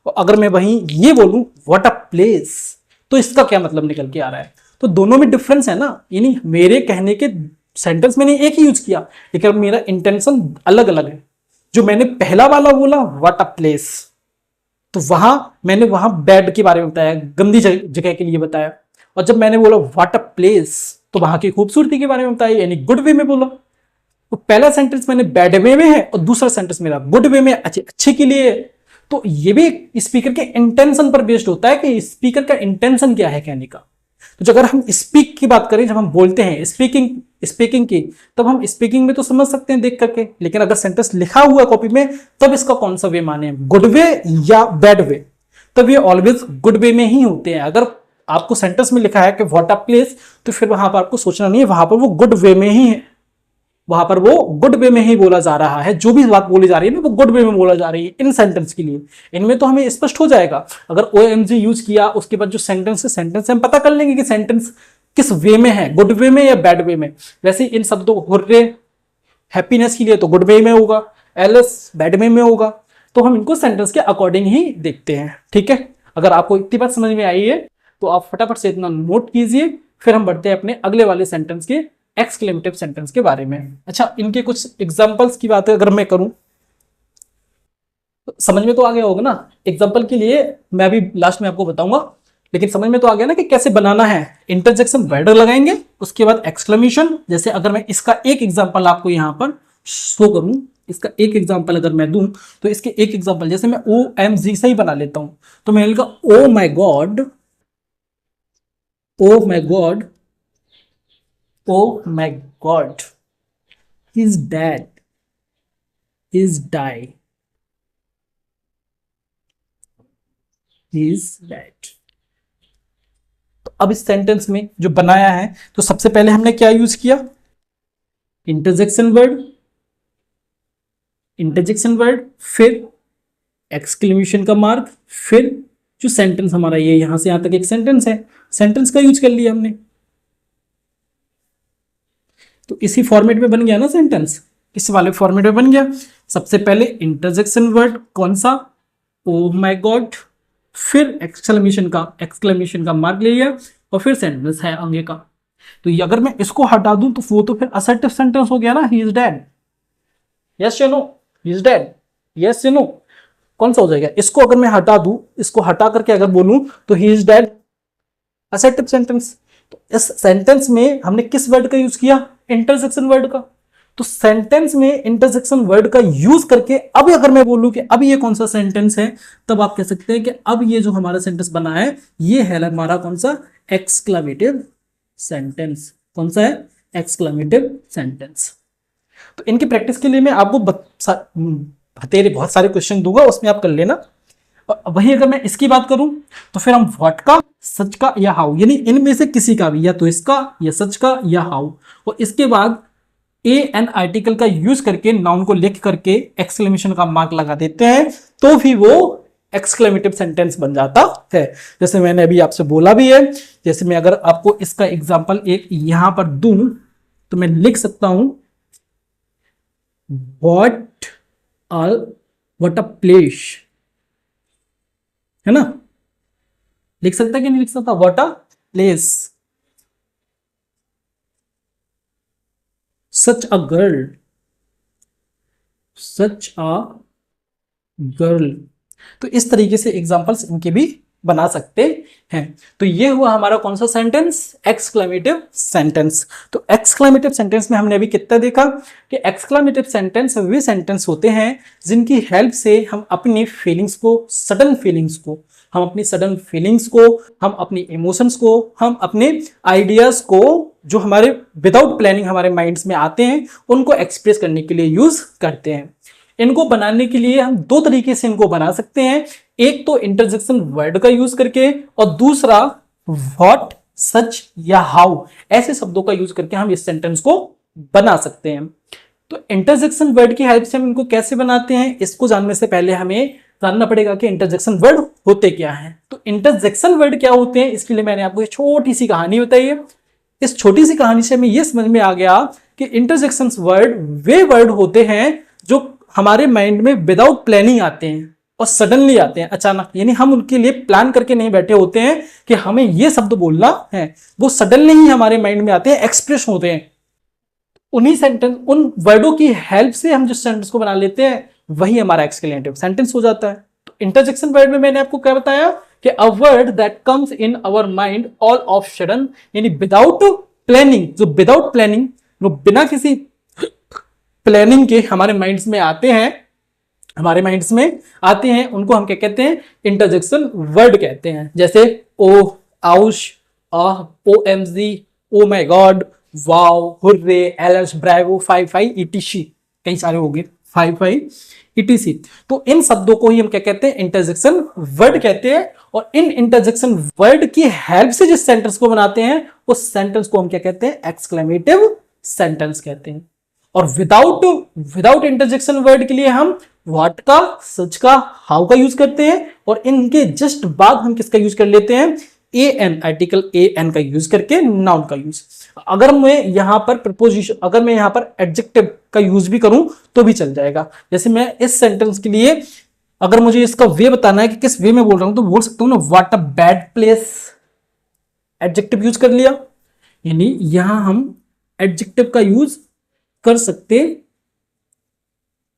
और अगर मैं वहीं ये बोलूं व्हाट अ प्लेस, तो इसका क्या मतलब निकल के आ रहा है? तो दोनों में डिफरेंस है ना, यानी मेरे कहने के सेंटेंस मैंने एक ही यूज किया, लेकिन मेरा इंटेंशन अलग अलग है। जो मैंने पहला वाला बोला व्हाट अ प्लेस, तो मैंने वहां बैड के बारे में बताया, गंदी जगह के लिए बताया। और जब मैंने बोला व्हाट अ प्लेस, तो वहां की खूबसूरती के बारे में बताया, यानी गुड वे में बोला। तो पहला सेंटेंस मैंने बैड वे में है और दूसरा सेंटेंस मेरा गुड वे में, अच्छे के लिए है। तो ये भी स्पीकर के इंटेंशन पर बेस्ड होता है कि स्पीकर का इंटेंशन क्या है कहने का। तो अगर हम स्पीक की बात करें, जब हम बोलते हैं स्पीकिंग की, तब हम स्पीकिंग में तो समझ सकते हैं देख करके, लेकिन अगर सेंटेंस लिखा हुआ कॉपी में, तब इसका कौन सा वे माने, गुड वे या बैड वे, तब ये ऑलवेज गुड वे में ही होते हैं। अगर आपको सेंटेंस में लिखा है कि व्हाट अ प्लेस, तो फिर वहां पर आपको सोचना नहीं है, वहां पर वो गुड वे में ही है। वहां पर वो गुड वे में ही बोला जा रहा है, जो भी बात बोली जा रही है ना वो गुड वे में बोला जा रही है इन सेंटेंस के लिए। इनमें तो हमें स्पष्ट हो जाएगा, अगर OMG यूज किया उसके बाद जो सेंटेंस है, सेंटेंस हम पता कर लेंगे कि सेंटेंस किस वे में है, गुड वे में या बैड वे में। वैसे इन शब्दों हुर्रे हैप्पीनेस के लिए तो गुड वे में होगा, एलएस बैड वे में होगा, तो हम इनको सेंटेंस के अकॉर्डिंग ही देखते हैं। ठीक है, अगर आपको इतनी बात समझ में आई है तो आप फटाफट से इतना नोट कीजिए, फिर हम बढ़ते हैं अपने अगले वाले सेंटेंस के एक्सक्लेमेटिव सेंटेंस के बारे में। अच्छा, इनके कुछ एग्जांपल्स की बात अगर मैं करूं तो समझ में तो आ गया होगा ना। एग्जांपल के लिए मैं अभी लास्ट में आपको बताऊंगा, लेकिन समझ में तो आ गया ना कि कैसे बनाना है। इंटरजेक्शन वर्ड लगाएंगे, उसके बाद एक्सक्लेमेशन। जैसे अगर मैं इसका एक एग्जांपल आपको यहां पर शो करूं, इसका एक एग्जांपल अगर मैं दूं तो इसके एक एग्जांपल जैसे मैं OMG से ही बना लेता हूं, तो मैं लिखा oh my god, oh my god, oh my god, he is dead, he is die, he is dead. तो अब इस सेंटेंस में जो बनाया है, तो सबसे पहले हमने क्या यूज किया, इंटरजेक्शन वर्ड, इंटरजेक्शन वर्ड, फिर एक्सक्लेमेशन का मार्क, फिर जो सेंटेंस हमारा ये यहां से यहां तक एक सेंटेंस है, सेंटेंस का यूज कर लिया हमने। तो इसी फॉर्मेट में बन गया ना सेंटेंस, इस वाले फॉर्मेट में बन गया। सबसे पहले इंटरजेक्शन वर्ड कौन सा, ओ माय गॉड, फिर एक्सक्लेमेशन का मार्क ले लिया, और फिर सेंटेंस है आगे का। तो ये अगर मैं इसको हटा दूं तो वो तो फिर असर्टिव सेंटेंस हो गया ना, ही इज डेड, यस या no, he is dead, yes या नो, कौन सा हो जाएगा। इसको अगर मैं हटा दूं, इसको हटा करके अगर बोलूं तो ही इज डेड, असर्टिव सेंटेंस। तो इस सेंटेंस में हमने किस वर्ड का यूज किया, इंटरजेक्शन वर्ड का। तो सेंटेंस में इंटरजेक्शन वर्ड का यूज करके अब अगर मैं बोलूं कि अब ये कौन सा सेंटेंस है, तब आप कह सकते हैं कि अब ये जो हमारा सेंटेंस बना है ये है हमारा कौन सा, एक्सक्लेमेटिव सेंटेंस। कौन सा है, एक्सक्लेमेटिव सेंटेंस। तो इनकी प्रैक्टिस के लिए मैं आपको बहुत सारे क्वेश्चन दूंगा, उसमें आप कर लेना। और वही अगर मैं इसकी बात करूं तो फिर हम व्हाट का, सच का या हाउ, यानी इनमें से किसी का भी, या तो इसका या सच का या हाउ, और इसके बाद एन आर्टिकल का यूज करके नाउन को लिख करके एक्सक्लेमेशन का मार्क लगा देते हैं, तो भी वो एक्सक्लेमेटिव सेंटेंस बन जाता है। जैसे मैंने अभी आपसे बोला भी है, जैसे मैं अगर आपको इसका एग्जांपल एक यहां पर दूं तो मैं लिख सकता हूं व्हाट अ प्लेस, है ना, लिख सकता कि नहीं लिख सकता, what a place, such a girl, such a girl. तो इस तरीके से एग्जांपल्स इनके भी बना सकते हैं। तो ये हुआ हमारा कौन सा सेंटेंस, एक्सक्लेमेटिव सेंटेंस। तो एक्सक्लेमेटिव सेंटेंस में हमने अभी कितना देखा कि एक्सक्लेमेटिव सेंटेंस वे सेंटेंस होते हैं जिनकी हेल्प से हम अपनी फीलिंग्स को, सडन फीलिंग्स को, हम अपनी सडन फीलिंग्स को, हम अपनी इमोशंस को, हम अपने आइडियाज को जो हमारे विदाउट प्लानिंग हमारे माइंड्स में आते हैं उनको एक्सप्रेस करने के लिए यूज करते हैं। इनको बनाने के लिए हम दो तरीके से इनको बना सकते हैं, एक तो इंटरजेक्शन वर्ड का यूज करके, और दूसरा व्हाट, सच या हाउ ऐसे शब्दों का यूज करके हम इस सेंटेंस को बना सकते हैं। तो इंटरजेक्शन वर्ड की हेल्प से हम इनको कैसे बनाते हैं, इसको जानने से पहले हमें जानना पड़ेगा कि इंटरजेक्शन वर्ड होते क्या हैं। तो इंटरजेक्शन वर्ड क्या होते हैं, इसके लिए मैंने आपको एक छोटी सी कहानी बताई है। इस छोटी सी कहानी से हमें यह समझ में आ गया कि इंटरजेक्शन वर्ड वे वर्ड होते हैं जो हमारे माइंड में विदाउट प्लानिंग आते हैं और सडनली आते हैं, अचानक, यानी हम उनके लिए प्लान करके नहीं बैठे होते हैं कि हमें ये शब्द बोलना है, वो सडनली ही हमारे माइंड में आते हैं, एक्सप्रेस होते हैं। उन्हीं सेंटेंस, उन वर्डों की हेल्प से हम जिस सेंटेंस को बना लेते हैं वही हमारा एक्सक्लेमेटिव सेंटेंस हो जाता है। तो इंटरजेक्शन वर्ड में मैंने आपको क्या बताया कि a word that comes in our mind all of sudden, यानी विदाउट प्लानिंग, जो विदाउट प्लानिंग, जो बिना किसी प्लानिंग के हमारे माइंड्स में आते हैं, हमारे माइंड्स में आते हैं, उनको हम क्या कहते हैं, इंटरजेक्शन वर्ड कहते हैं। जैसे oh, ouch, OMG, oh my god, wow, hurray, alas, bravo, fie fie, etc, कई सारे हो गए, फाई फाई, ईटीसी। तो इन शब्दों को ही हम क्या कहते हैं, इंटरजेक्शन वर्ड कहते हैं। और इन इंटरजेक्शन वर्ड की हेल्प से जिस सेंटेंस को बनाते हैं उस सेंटेंस को हम क्या कहते हैं, एक्सक्लेमेटिव सेंटेंस कहते हैं। और विदाउट विदाउट इंटरजेक्शन वर्ड के लिए हम व्हाट का, सच का, हाउ का यूज करते हैं, और इनके जस्ट बाद हम किसका यूज कर लेते हैं, A N, article A N का यूज करके नाउन का यूज। अगर मैं यहां पर प्रपोजिशन, अगर मैं यहां पर एडजेक्टिव का यूज भी करूं तो भी चल जाएगा। जैसे मैं इस सेंटेंस के लिए अगर मुझे इसका वे बताना है कि किस वे में बोल रहा हूं, तो बोल सकता हूं ना, what a bad place, adjective use कर लिया। यानी यहां हम एडजेक्टिव का यूज कर सकते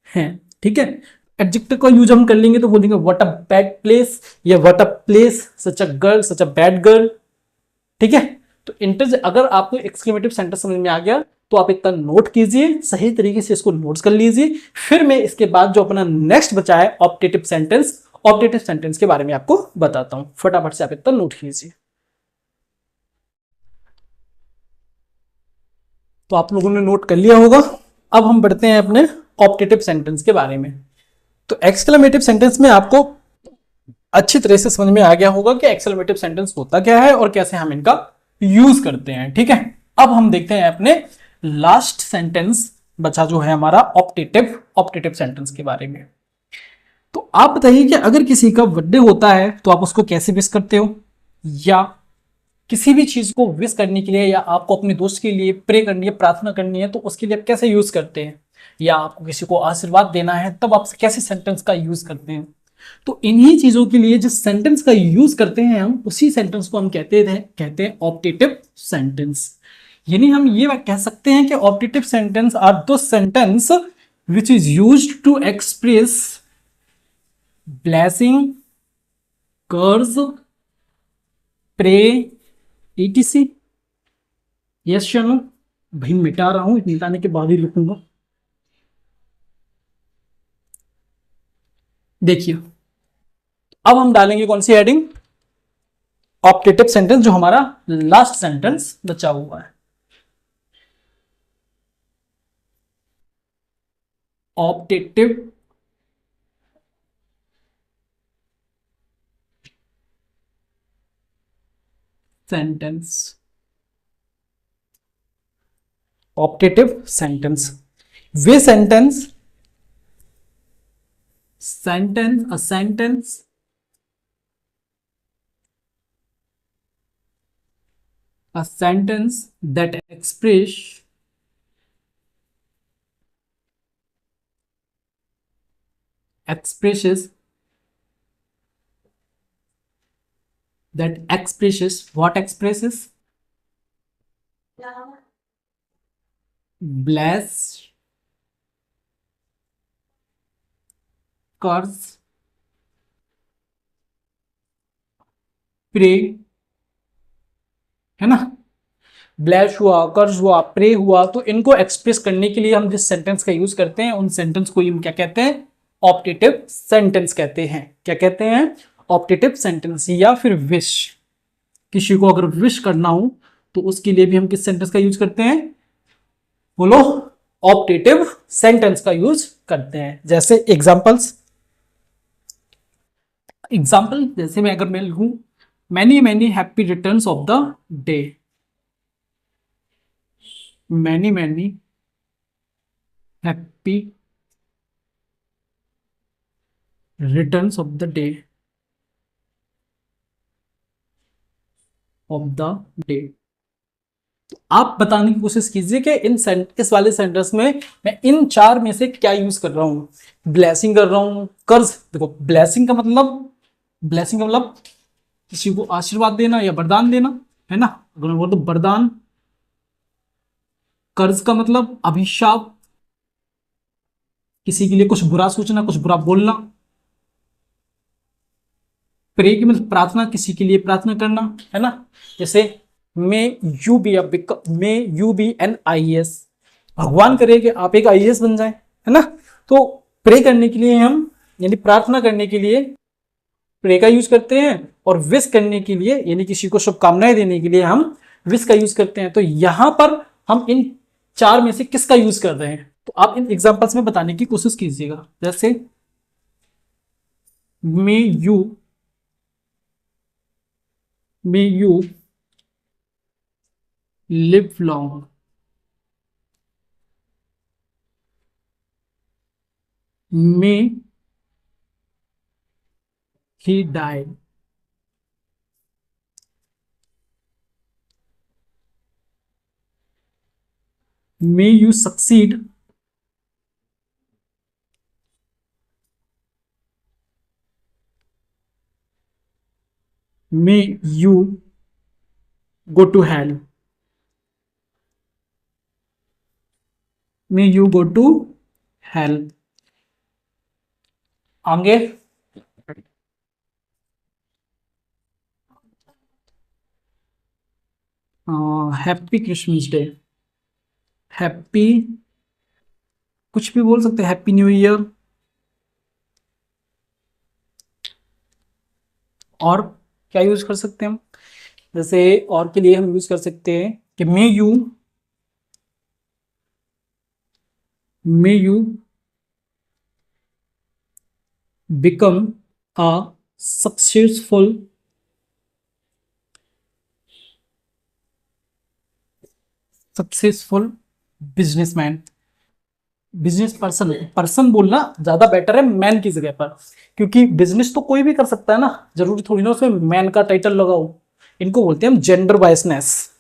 हैं, ठीक है। एडजेक्टिव का यूज हम कर लेंगे तो बोलेंगे व्हाट अ बैड प्लेस, या what a place, such a girl, such a bad girl, ठीक है। तो अगर आपको एक्सक्लेमेटिव सेंटेंस समझ में आ गया तो आप इतना नोट कीजिए, सही तरीके से इसको नोट्स कर लीजिए। फिर मैं इसके बाद जो अपना नेक्स्ट बचा है ऑप्टेटिव सेंटेंस, ऑप्टेटिव सेंटेंस के बारे में आपको बताता हूं। फटाफट से आप इतना नोट कीजिए। तो आप लोगों ने नोट कर लिया होगा। अब हम बढ़ते हैं अपने ऑप्टेटिव सेंटेंस के बारे में। तो एक्सक्लेमेटिव सेंटेंस में आपको अच्छी तरह से समझ में आ गया होगा कि एक्सक्लेमेटिव सेंटेंस होता क्या है और कैसे हम इनका यूज करते हैं, ठीक है। अब हम देखते हैं अपने लास्ट सेंटेंस बचा जो है हमारा ऑप्टेटिव, ऑप्टेटिव सेंटेंस के बारे में। तो आप बताइए कि अगर किसी का बर्थडे होता है तो आप उसको कैसे विश करते हो, या किसी भी चीज को विश करने के लिए, या आपको अपने दोस्त के लिए प्रे करनी है, प्रार्थना करनी है, तो उसके लिए आप कैसे यूज करते हैं, या आपको किसी को आशीर्वाद देना है तब आप कैसे सेंटेंस का यूज करते हैं। तो इन्हीं चीजों के लिए जिस सेंटेंस का यूज करते हैं हम, उसी सेंटेंस को हम कहते हैं ऑप्टेटिव सेंटेंस। यानी हम ये कह सकते हैं कि optative sentence are those sentence which is used to express blessing, curse, pray, etc। Yes Shanu भाई, मिटा रहा हूं, मिटाने के बाद ही लिखूंगा। देखिए, अब हम डालेंगे कौन सी हेडिंग, ऑप्टेटिव सेंटेंस, जो हमारा लास्ट सेंटेंस बचा हुआ है। ऑप्टेटिव सेंटेंस, ऑप्टेटिव सेंटेंस, वे sentence, sentence, a sentence a sentence that expresses that expresses what expresses bless, curse, pray, है ना। ब्लैश हुआ, कर्ज हुआ, प्रे हुआ, तो इनको एक्सप्रेस करने के लिए हम जिस सेंटेंस का यूज करते हैं उन सेंटेंस को हम क्या कहते हैं, ऑप्टेटिव सेंटेंस कहते हैं। क्या कहते हैं, ऑप्टेटिव सेंटेंस। या फिर विश, किसी को अगर विश करना हो तो उसके लिए भी हम किस सेंटेंस का यूज करते हैं, बोलो, ऑप्टेटिव सेंटेंस का यूज करते हैं। जैसे एग्जांपल्स, एग्जाम्पल जैसे मैं अगर मैं लिखूं many many happy returns of the day, many many happy returns of the day, of the day. आप बताने की कोशिश कीजिए कि इस वाले सेंटेंस में मैं इन चार में से क्या यूज कर रहा हूं। ब्लेसिंग कर रहा हूं, कर्ज, देखो ब्लेसिंग का मतलब, ब्लेसिंग का मतलब किसी को आशीर्वाद देना या वरदान देना, है ना। अगर मैं बोल तो वरदान, कर्ज का मतलब अभिशाप, किसी के लिए कुछ बुरा सोचना, कुछ बुरा बोलना। प्रे की मतलब प्रार्थना, किसी के लिए प्रार्थना करना, है ना। जैसे may you be may you be an IAS, भगवान करे कि आप एक IAS बन जाए, है ना। तो प्रे करने के लिए हम, यानी प्रार्थना करने के लिए प्रे का यूज करते हैं, और विश करने के लिए यानी किसी को शुभकामनाएं देने के लिए हम विश का यूज करते हैं। तो यहां पर हम इन चार में से किसका यूज कर रहे हैं, तो आप इन एग्जांपल्स में बताने की कोशिश कीजिएगा। जैसे may you, may you live long, may he died, may you succeed, may you go to hell, may you go to hell। आगे हैप्पी क्रिसमस डे, हैप्पी कुछ भी बोल सकते हैं, हैप्पी न्यू ईयर। और क्या यूज कर सकते हैं हम, जैसे और के लिए हम यूज कर सकते हैं कि may you become a successful businessman. Business person, person बोलना ज्यादा बेटर है मैन की जगह पर, क्योंकि बिजनेस तो कोई भी कर सकता है ना, जरूरी थोड़ी ना उसमें मैन का टाइटल लगाओ। इनको बोलते हैं हम जेंडर बायसनेस।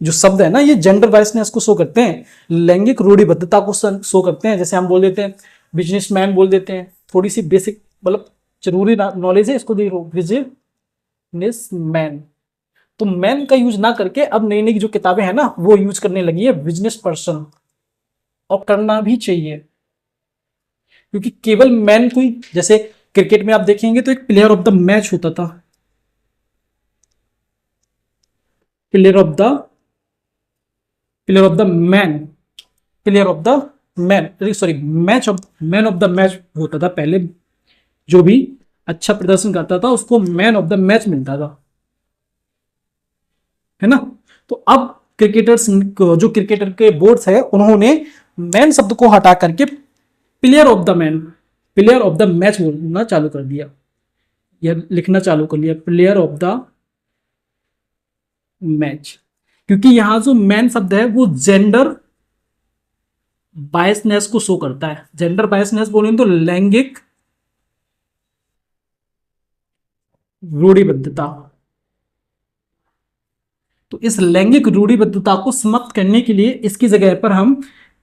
जो शब्द है ना, ये जेंडर बायसनेस को शो करते हैं, लैंगिक रूढ़िबद्धता को शो करते हैं। जैसे हम बोल देते हैं बिजनेसमैन बोल देते हैं, थोड़ी सी बेसिक मतलब जरूरी नॉलेज है, इसको देखो बिजनेसमैन। तो मैन का यूज ना करके अब नई नई जो किताबें हैं ना वो यूज करने लगी है बिजनेस पर्सन, और करना भी चाहिए, क्योंकि केवल मैन को ही, जैसे क्रिकेट में आप देखेंगे तो एक प्लेयर ऑफ द मैच होता था, player of the man, player of the man, sorry man of the match होता था पहले। जो भी अच्छा प्रदर्शन करता था उसको मैन ऑफ द मैच मिलता था, है ना। तो अब क्रिकेटर्स, जो क्रिकेटर के बोर्ड्स है, उन्होंने मैन शब्द को हटा करके player of the man, player of the match बोलना चालू कर दिया, या लिखना चालू कर लिया, प्लेयर ऑफ द मैच। क्योंकि यहां जो मैन शब्द है वो जेंडर बायसनेस को शो करता है। जेंडर बायसनेस बोलें तो लैंगिक रूढ़िबद्धता। तो इस लैंगिक रूढ़िबद्धता को समाप्त करने के लिए इसकी जगह पर हम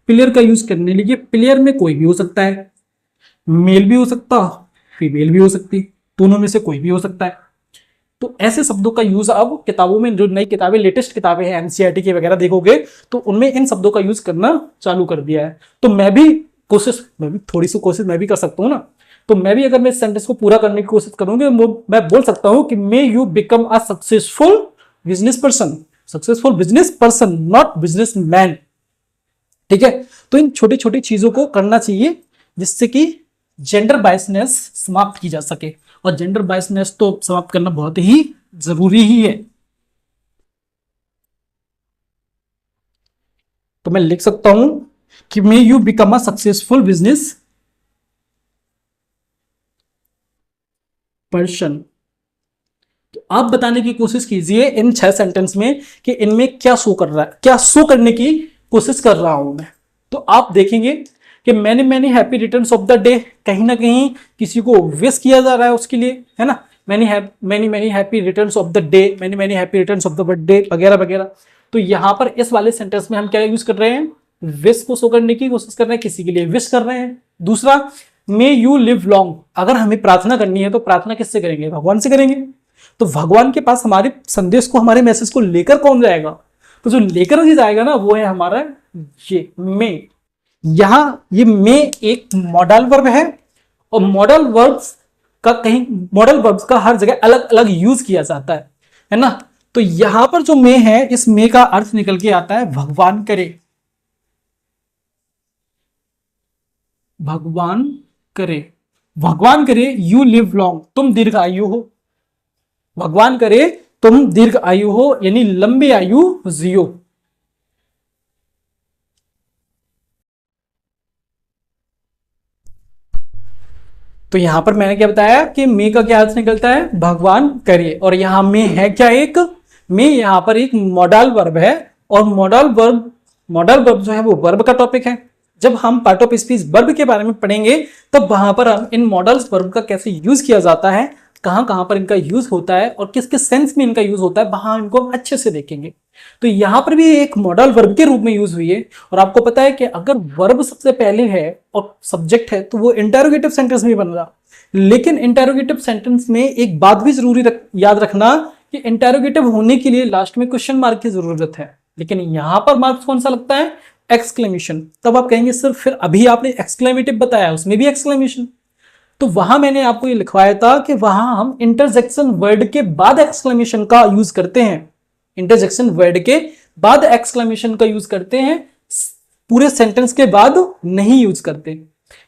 प्लेयर का यूज करने लगे। प्लेयर में कोई भी हो सकता है, मेल भी हो सकता, फीमेल भी हो सकती, दोनों में से कोई भी हो सकता है। तो ऐसे शब्दों का यूज अब किताबों में, जो नई किताबें, लेटेस्ट किताबें हैं एनसीईआरटी की वगैरह देखोगे तो उनमें इन शब्दों का यूज करना चालू कर दिया है। तो मैं भी थोड़ी सी कोशिश मैं भी कर सकता हूँ ना। तो मैं भी अगर मैं इस सेंटेंस को पूरा करने की कोशिश करूंगी, मैं बोल सकता हूं कि may you become a successful business person, successful business person, not business man. ठीक है, तो इन छोटी छोटी चीजों को करना चाहिए जिससे कि जेंडर बायसनेस समाप्त की जा सके, और जेंडर बायसनेस तो समाप्त करना बहुत ही जरूरी ही है। तो मैं लिख सकता हूं कि may you become a successful business person. तो आप बताने की कोशिश कीजिए इन 6 सेंटेंस में कि इनमें क्या शो कर रहा है, क्या शो करने की कोशिश कर रहा हूं मैं। तो आप देखेंगे कि many many happy returns of the day, कहीं ना कहीं किसी को विश किया जा रहा है उसके लिए, है ना। Many many happy returns of the day, many many happy returns of the birthday वगैरह वगैरह। तो यहां पर इस वाले सेंटेंस में हम क्या यूज कर रहे हैं, विश को शो करने की कोशिश कर रहे हैं, किसी के लिए विश कर रहे हैं। दूसरा, मे यू लिव लॉन्ग, अगर हमें प्रार्थना करनी है तो प्रार्थना किससे करेंगे, भगवान से करेंगे। तो भगवान के पास हमारे संदेश को, हमारे मैसेज को लेकर कौन जाएगा, तो जो लेकर ही जाएगा ना वो है हमारा ये मे। यहां ये मे एक मॉडल वर्ब है, और मॉडल वर्ब्स का हर जगह अलग अलग यूज किया जाता है ना। तो यहां पर जो मे है, इस मे का अर्थ निकल के आता है भगवान करे, भगवान करे, भगवान करे यू लिव लॉन्ग, तुम दीर्घ आयु हो, भगवान करे तुम दीर्घ आयु हो, यानी लंबी आयु जियो। तो यहां पर मैंने क्या बताया कि मे का क्या अर्थ निकलता है, भगवान करे, और यहां मे है क्या, एक मे यहां पर एक मॉडल वर्ब है, और मॉडल वर्ब जो है वो वर्ब का टॉपिक है। जब हम पार्ट ऑफ स्पीच वर्ब के बारे में पढ़ेंगे तब वहां पर हम इन मॉडल्स वर्ब का कैसे यूज किया जाता है, कहां कहां पर इनका यूज होता है और किस किस सेंस में इनका यूज होता है, वहां इनको हम अच्छे से देखेंगे। तो यहां पर भी एक मॉडल वर्ब के रूप में यूज हुई है। और आपको पता है कि अगर वर्ब सबसे पहले है और सब्जेक्ट है तो वो इंटेरोगेटिव सेंटेंस में बन रहा। लेकिन इंटेरोगेटिव सेंटेंस में एक बात भी जरूरी याद रखना कि इंटेरोगेटिव होने के लिए लास्ट में क्वेश्चन मार्क की जरूरत है। लेकिन यहां पर मार्क्स कौन सा लगता है? एक्सक्लेमेशन। तब आप कहेंगे सर फिर अभी आपने एक्सक्लेमेटिव बताया उसमें भी एक्सक्लेमेशन। तो वहां मैंने आपको ये लिखवाया था कि वहां हम इंटरजेक्शन वर्ड के बाद एक्सक्लेमेशन का यूज करते हैं। इंटरजेक्शन वर्ड के बाद एक्सक्लेमेशन का यूज करते हैं, पूरे सेंटेंस के बाद नहीं यूज करते।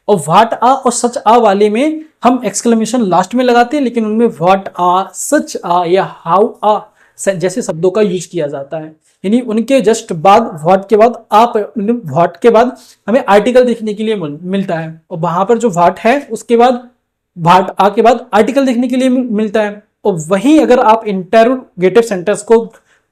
और व्हाट आ और सच आ वाले में हम एक्सक्लेमेशन लास्ट में लगाते हैं, लेकिन उनमें व्हाट आ, सच आ या हाउ आ जैसे शब्दों का यूज किया जाता है। यानी उनके जस्ट बाद व्हाट के बाद आप व्हाट के बाद हमें आर्टिकल देखने के लिए मिलता है, और वहां पर जो व्हाट है उसके बाद व्हाट आ के बाद आर्टिकल देखने के लिए मिलता है। और वहीं अगर आप इंटेरोगेटिव सेंटेंस को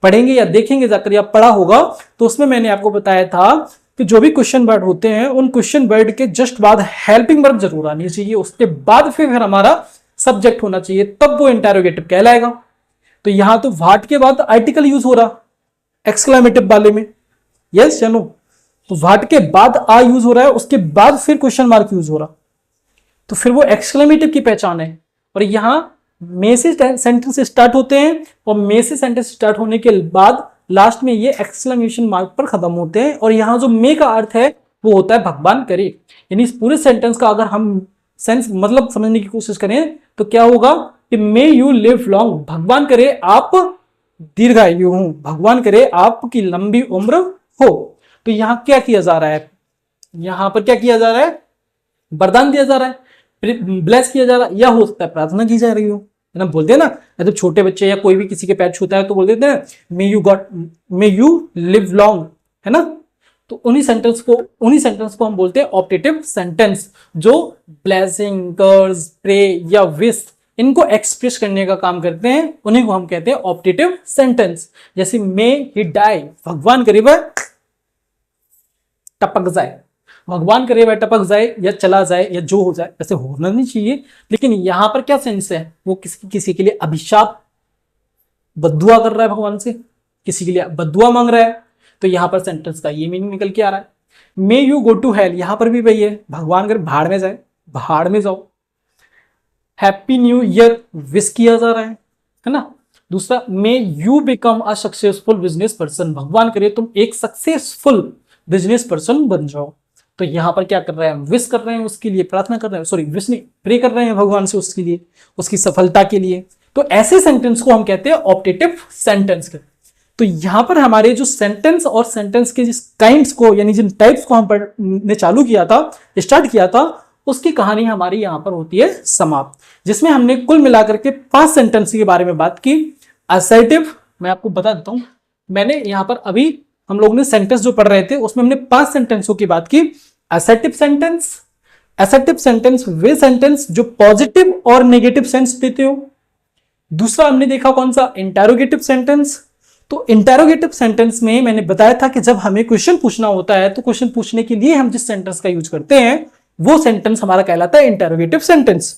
पढ़ेंगे या देखेंगे जाकर या पढ़ा होगा तो उसमें मैंने आपको बताया था कि जो भी क्वेश्चन वर्ड होते हैं उन क्वेश्चन वर्ड के जस्ट बाद हेल्पिंग वर्ब जरूर आनी चाहिए, उसके बाद फिर हमारा सब्जेक्ट होना चाहिए, तब वो इंटेरोगेटिव कहलाएगा। तो यहां तो व्हाट के बाद आर्टिकल यूज हो रहा एक्सक्लेमेटिव वाले में, यस या नो? तो व्हाट के बाद आ यूज हो रहा है, उसके बाद फिर क्वेश्चन मार्क यूज हो रहा, तो फिर वो एक्सक्लेमेटिव की पहचान है। और यहां मे से सेंटेंस स्टार्ट होते हैं और मे से सेंटेंस स्टार्ट होने के बाद लास्ट में ये एक्सक्लेमेशन मार्क पर खत्म होते हैं। और यहां जो मे का अर्थ है वो होता है भगवान करे। यानी इस पूरे सेंटेंस का अगर हम सेंस मतलब समझने की कोशिश करें तो क्या होगा कि मे यू लिव लॉन्ग, भगवान करे आप दीर्घायु हो, भगवान करे आपकी लंबी उम्र हो। तो यहां क्या किया जा रहा है? यहां पर क्या किया जा रहा है? वरदान दिया जा रहा है, ब्लेस किया जा रहा है, या हो सकता है प्रार्थना की जा रही हो, है ना? बोलते हैं ना जब छोटे बच्चे या कोई भी किसी के पैर छूता है तो बोल देते हैं मे यू लिव लॉन्ग, है ना? तो उन्हीं सेंटेंस को हम बोलते हैं ऑप्टेटिव सेंटेंस, जो ब्लेसिंग, कर्स, प्रे या विश इनको एक्सप्रेस करने का काम करते हैं, उन्हीं को हम कहते हैं ऑप्टेटिव सेंटेंस। जैसे मे ही डाई, भगवान करे वह टपक जाए, भगवान करे वह टपक जाए या चला जाए या जो हो जाए, ऐसे होना नहीं चाहिए। लेकिन यहां पर क्या सेंस है? वो किसी के लिए अभिशाप बद्दुआ कर रहा है, भगवान से किसी के लिए बद्दुआ मांग रहा है, तो यहां पर सेंटेंस का ये मीनिंग निकल के आ रहा है। May you go to hell, यहां पर भी वही है, भगवान करे भाड़ में जाए, भाड़ में जाओ। हैप्पी न्यू ईयर विश किया जा रहा है ना? दूसरा, may you become a successful business person, भगवान करे तुम एक सक्सेसफुल बिजनेस पर्सन बन जाओ। तो यहां पर क्या कर रहे हैं? विश कर रहे हैं, उसके लिए प्रार्थना कर रहे हैं, सॉरी विश नहीं, प्रे कर रहे हैं भगवान से उसके लिए, उसकी सफलता के लिए। तो ऐसे सेंटेंस को हम कहते हैं ऑप्टेटिव सेंटेंस। तो यहां पर हमारे जो सेंटेंस और सेंटेंस के जिस काइंड्स को यानी जिन टाइप्स को हम पढ़ने चालू किया था, स्टार्ट किया था, उसकी कहानी हमारी यहां पर होती है समाप्त, जिसमें हमने कुल मिलाकर के 5 सेंटेंस के बारे में बात की। असर्टिव, मैं आपको बता देता हूं, मैंने यहां पर अभी हम लोग ने सेंटेंस जो पढ़ रहे थे उसमें हमने 5 सेंटेंसों की बात की। असर्टिव सेंटेंस वे सेंटेंस जो पॉजिटिव और नेगेटिव सेंस देते हो। दूसरा हमने देखा कौन सा? Interrogative sentence. तो इंटेरोगेटिव सेंटेंस में मैंने बताया था कि जब हमें क्वेश्चन पूछना होता है तो क्वेश्चन पूछने के लिए हम जिस सेंटेंस का यूज करते हैं वो सेंटेंस हमारा कहलाता है इंटेरोगेटिव सेंटेंस।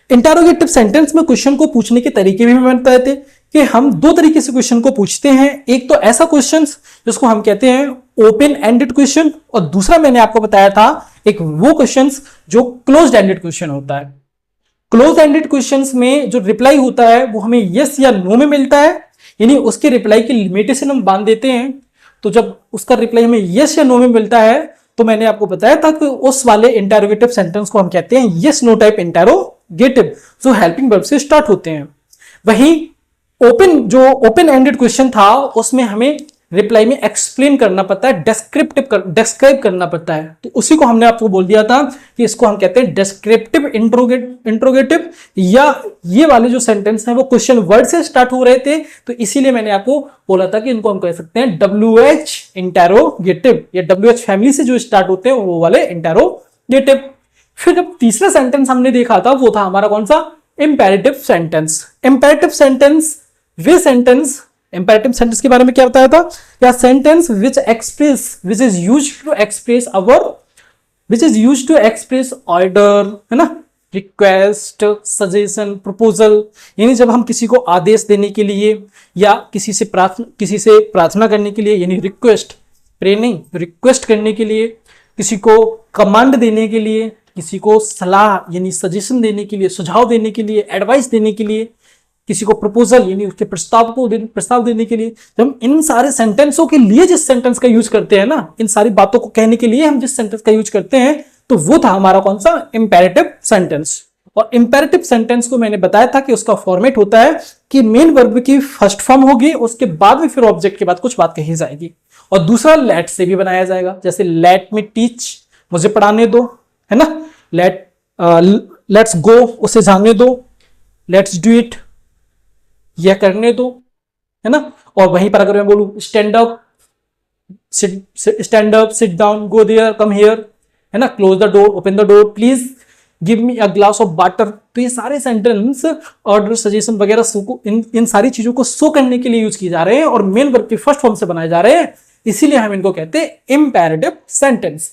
इंटेरोगेटिव सेंटेंस में क्वेश्चन को पूछने के तरीके भी मैं बताए थे कि हम 2 तरीके से क्वेश्चन को पूछते हैं। एक तो ऐसा क्वेश्चन जिसको हम कहते हैं ओपन एंडेड क्वेश्चन, और दूसरा मैंने आपको बताया था एक वो क्वेश्चन जो क्लोज्ड एंडेड क्वेश्चन होता है। क्लोज एंडेड क्वेश्चंस में जो रिप्लाई होता है वो हमें यस या नो में मिलता है, यानी उसके रिप्लाई की लिमिटेशन हम बांध देते हैं। तो जब उसका रिप्लाई हमें यस या नो में मिलता है तो मैंने आपको बताया था कि उस वाले इंटेरोगेटिव सेंटेंस को हम कहते हैं यस नो टाइप इंटेरोगेटिव, जो हेल्पिंग वर्ब से स्टार्ट होते हैं। वहीं ओपन एंडेड क्वेश्चन था उसमें हमें रिप्लाई में एक्सप्लेन करना पड़ता है, डिस्क्राइब करना पड़ता है। तो उसी को हमने आपको बोल दिया था कि इसको हम कहते हैं डिस्क्रिप्टिव इंट्रोगेटिव, या ये वाले जो सेंटेंस हैं वो क्वेश्चन वर्ड से स्टार्ट हो रहे थे, तो इसीलिए मैंने आपको बोला था कि इनको हम कह सकते हैं WH इंटेरोगेटिव, या WH फैमिली से जो स्टार्ट होते हैं वो वाले इंटेरोगेटिव। फिर जब तीसरा सेंटेंस हमने देखा था वो था हमारा कौन सा? Imperative sentence. इंपेरेटिव सेंटेंस वे सेंटेंस इंपेरेटिव सेंटेंस के बारे में क्या बताया था? क्या sentence which is used to express order, है ना, रिक्वेस्ट, सजेशन, प्रपोजल, यानी जब हम किसी को आदेश देने के लिए या किसी से प्रार्थना करने के लिए, यानी रिक्वेस्ट करने के लिए, किसी को कमांड देने के लिए, किसी को सलाह यानी सजेशन देने के लिए, सुझाव देने के लिए, एडवाइस देने के लिए, किसी को प्रपोजल यानी उसके प्रस्ताव देने के लिए, जब हम इन सारे सेंटेंसों के लिए जिस सेंटेंस का यूज करते हैं ना, इन सारी बातों को कहने के लिए हम जिस सेंटेंस का यूज करते हैं, तो वो था हमारा कौन सा? Imperative sentence. और इंपेरेटिव सेंटेंस को मैंने बताया था कि उसका फॉर्मेट होता है कि मेन वर्ब की फर्स्ट फॉर्म होगी, उसके बाद में फिर ऑब्जेक्ट के बाद कुछ बात कही जाएगी। और दूसरा लेट से भी बनाया जाएगा, जैसे लेट मी टीच, मुझे पढ़ाने दो, है ना, लेट्स गो, उसे जाने दो, लेट्स डू इट, यह करने दो, है ना। और वहीं पर अगर मैं बोलूं stand up, sit down, go there, come here, है ना, close the door, open the door, please give me a glass of water, तो ये सारे सेंटेंस ऑर्डर, सजेशन वगैरह इन सारी चीजों को शो करने के लिए यूज किए जा रहे हैं और मेन वर्ब की फर्स्ट फॉर्म से बनाए जा रहे हैं, इसीलिए हम इनको कहते हैं इंपेरेटिव सेंटेंस।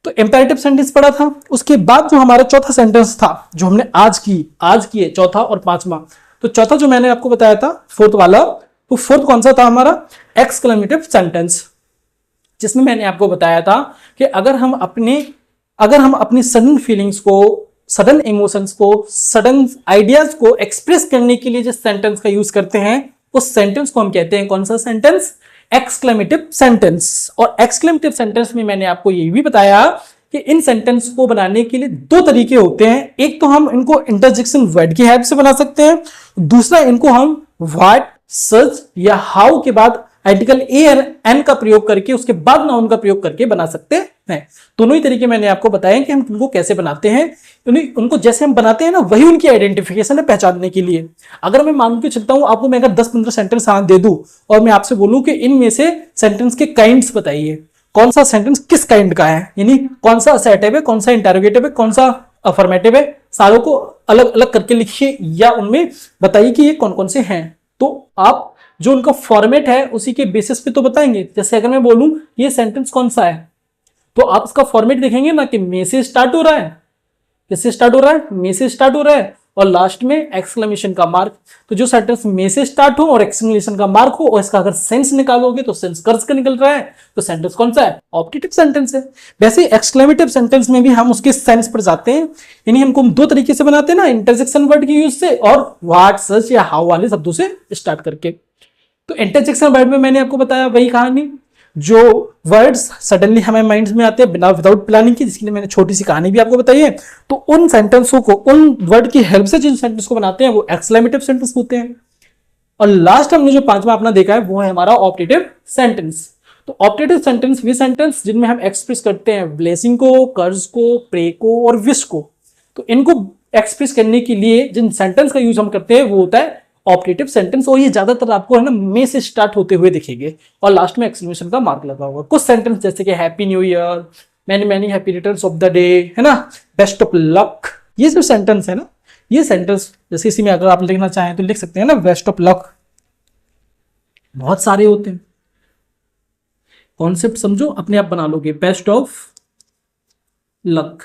तो इंपेरेटिव सेंटेंस पढ़ा था। उसके बाद जो हमारा चौथा सेंटेंस था, जो हमने आज किए चौथा और पांचवा, तो चौथा जो मैंने आपको बताया था फोर्थ वाला, तो फोर्थ कौन सा था हमारा? एक्सक्लेमेटिव सेंटेंस, जिसमें मैंने आपको बताया था कि अगर हम अपनी सडन फीलिंग्स को, सडन इमोशंस को, सडन आइडियाज को एक्सप्रेस करने के लिए जिस सेंटेंस का यूज करते हैं, उस सेंटेंस को हम कहते हैं कौन सा सेंटेंस? Exclamative sentence. और एक्सक्लेमेटिव सेंटेंस में मैंने आपको ये भी बताया कि इन सेंटेंस को बनाने के लिए दो तरीके होते हैं। एक तो हम इनको इंटरजेक्शन वर्ड की हेल्प से बना सकते हैं, दूसरा इनको हम व्हाट, सच या हाउ के बाद आर्टिकल ए और एन का प्रयोग करके, उसके बाद नाउन का प्रयोग करके बना सकते हैं। दोनों ही तरीके मैंने आपको बताए कि हम उनको कैसे बनाते हैं। उनको जैसे हम बनाते हैं ना, वही उनकी आइडेंटिफिकेशन है पहचानने के लिए। अगर मैं मान के चलता हूं आपको, मैं अगर 10-15 सेंटेंस दे दूं और मैं आपसे बोलूं कि इनमें से सेंटेंस के काइंड्स बताइए, कौन सा सेंटेंस किस काइंड का है, यानी कौन सा असर्टिव है, कौन सा इंटरोगेटिव है, कौन सा अफर्मेटिव है, सारों को अलग अलग करके लिखिए या उनमें बताइए कि ये कौन कौन से हैं। तो आप जो उनका फॉर्मेट है उसी के बेसिस पे तो बताएंगे। जैसे अगर मैं बोलूं ये सेंटेंस कौन सा है, तो आप इसका फॉर्मेट देखेंगे ना कि मे से स्टार्ट हो रहा है, किससे स्टार्ट हो रहा है? मे से स्टार्ट हो रहा है, और लास्ट में एक्सक्लेमेशन का मार्क। तो जो सेंटेंस मे से स्टार्ट हो और एक्सक्लेमेशन का मार्क हो और इसका अगर सेंस निकालोगे तो सेंस कर्ज का निकल रहा है, तो सेंटेंस कौन सा है? ऑप्टेटिव सेंटेंस है। वैसे एक्सक्लेमेटिव सेंटेंस में भी हम उसके सेंस पर जाते हैं, यानी हमको दो तरीके से बनाते हैं ना, इंटरजेक्शन वर्ड के यूज से और व्हाट, सच या हाउ वाले शब्दों से स्टार्ट करके। तो इंटरजेक्शन वर्ड में मैंने आपको बताया वही कहानी, जो वर्ड्स सडनली हमें माइंड में आते हैं बिना विदाउट प्लानिंग की, जिसके लिए मैंने छोटी सी कहानी भी आपको बताई है। तो उन सेंटेंसों को, उन वर्ड की हेल्प से जिन सेंटेंस को बनाते हैं वो एक्सक्लेमेटिव सेंटेंस होते हैं। और लास्ट हमने जो पांचवा अपना देखा है वो है हमारा ऑप्टेटिव सेंटेंस। तो ऑप्टेटिव सेंटेंस वे सेंटेंस जिनमें हम एक्सप्रेस करते हैं ब्लेसिंग को, कर्ज को, प्रे को और विश को। तो इनको एक्सप्रेस करने के लिए जिन सेंटेंस का यूज हम करते हैं वो होता है ऑप्टेटिव सेंटेंस, और ये ज्यादातर आपको है ना मे से स्टार्ट होते हुए दिखेंगे और लास्ट में एक्सक्लेमेशन का मार्क लगा होगा। कुछ सेंटेंस जैसे कि happy new year, many many happy returns of the day, है ना, बेस्ट ऑफ लक, ये जो सेंटेंस है ना, ये सेंटेंस जैसे इसी में अगर आप लिखना चाहें तो लिख सकते हैं ना, बेस्ट ऑफ लक। बहुत सारे होते हैं, कॉन्सेप्ट समझो अपने आप बना लोगे, बेस्ट ऑफ लक।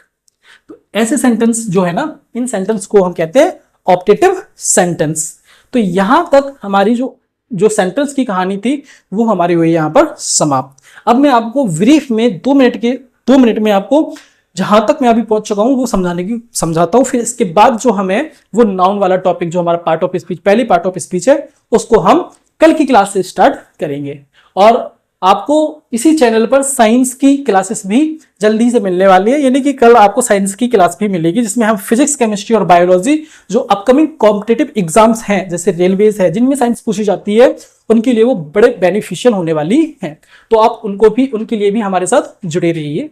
तो ऐसे सेंटेंस जो है ना, इन सेंटेंस को हम कहते हैं ऑप्टेटिव सेंटेंस। तो यहां तक हमारी जो सेंटेंस की कहानी थी वो हमारी हुई यहां पर समाप्त। अब मैं आपको ब्रीफ में 2 मिनट में आपको जहां तक मैं अभी पहुंच चुका हूं वो समझाता हूं। फिर इसके बाद जो हमें वो नाउन वाला टॉपिक, जो हमारा पार्ट ऑफ स्पीच, पहली पार्ट ऑफ स्पीच है, उसको हम कल की क्लास से स्टार्ट करेंगे। और आपको इसी चैनल पर साइंस की क्लासेस भी जल्दी से मिलने वाली है, यानी कि कल आपको साइंस की क्लास भी मिलेगी, जिसमें हम फिजिक्स, केमिस्ट्री और बायोलॉजी जो अपकमिंग कॉम्पिटिटिव एग्जाम्स हैं, जैसे रेलवेज है जिनमें साइंस पूछी जाती है, उनके लिए वो बड़े बेनिफिशियल होने वाली हैं। तो आप उनके लिए भी हमारे साथ जुड़े रहिए।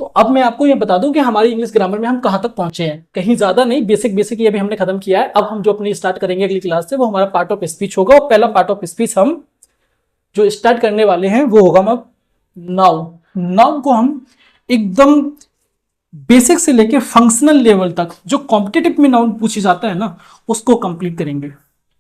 तो अब मैं आपको ये बता दूं कि हमारी इंग्लिश ग्रामर में हम कहां तक पहुंचे हैं। कहीं ज्यादा नहीं, बेसिक ये अभी हमने खत्म किया है। अब हम जो अपनी स्टार्ट करेंगे अगली क्लास से, वो हमारा पार्ट ऑफ स्पीच होगा। और पहला पार्ट ऑफ स्पीच हम जो स्टार्ट करने वाले हैं वो होगा नाउन को हम एकदम बेसिक से लेके फंक्शनल लेवल तक जो कॉम्पिटिटिव में नाउन पूछी जाता है ना, उसको कंप्लीट करेंगे।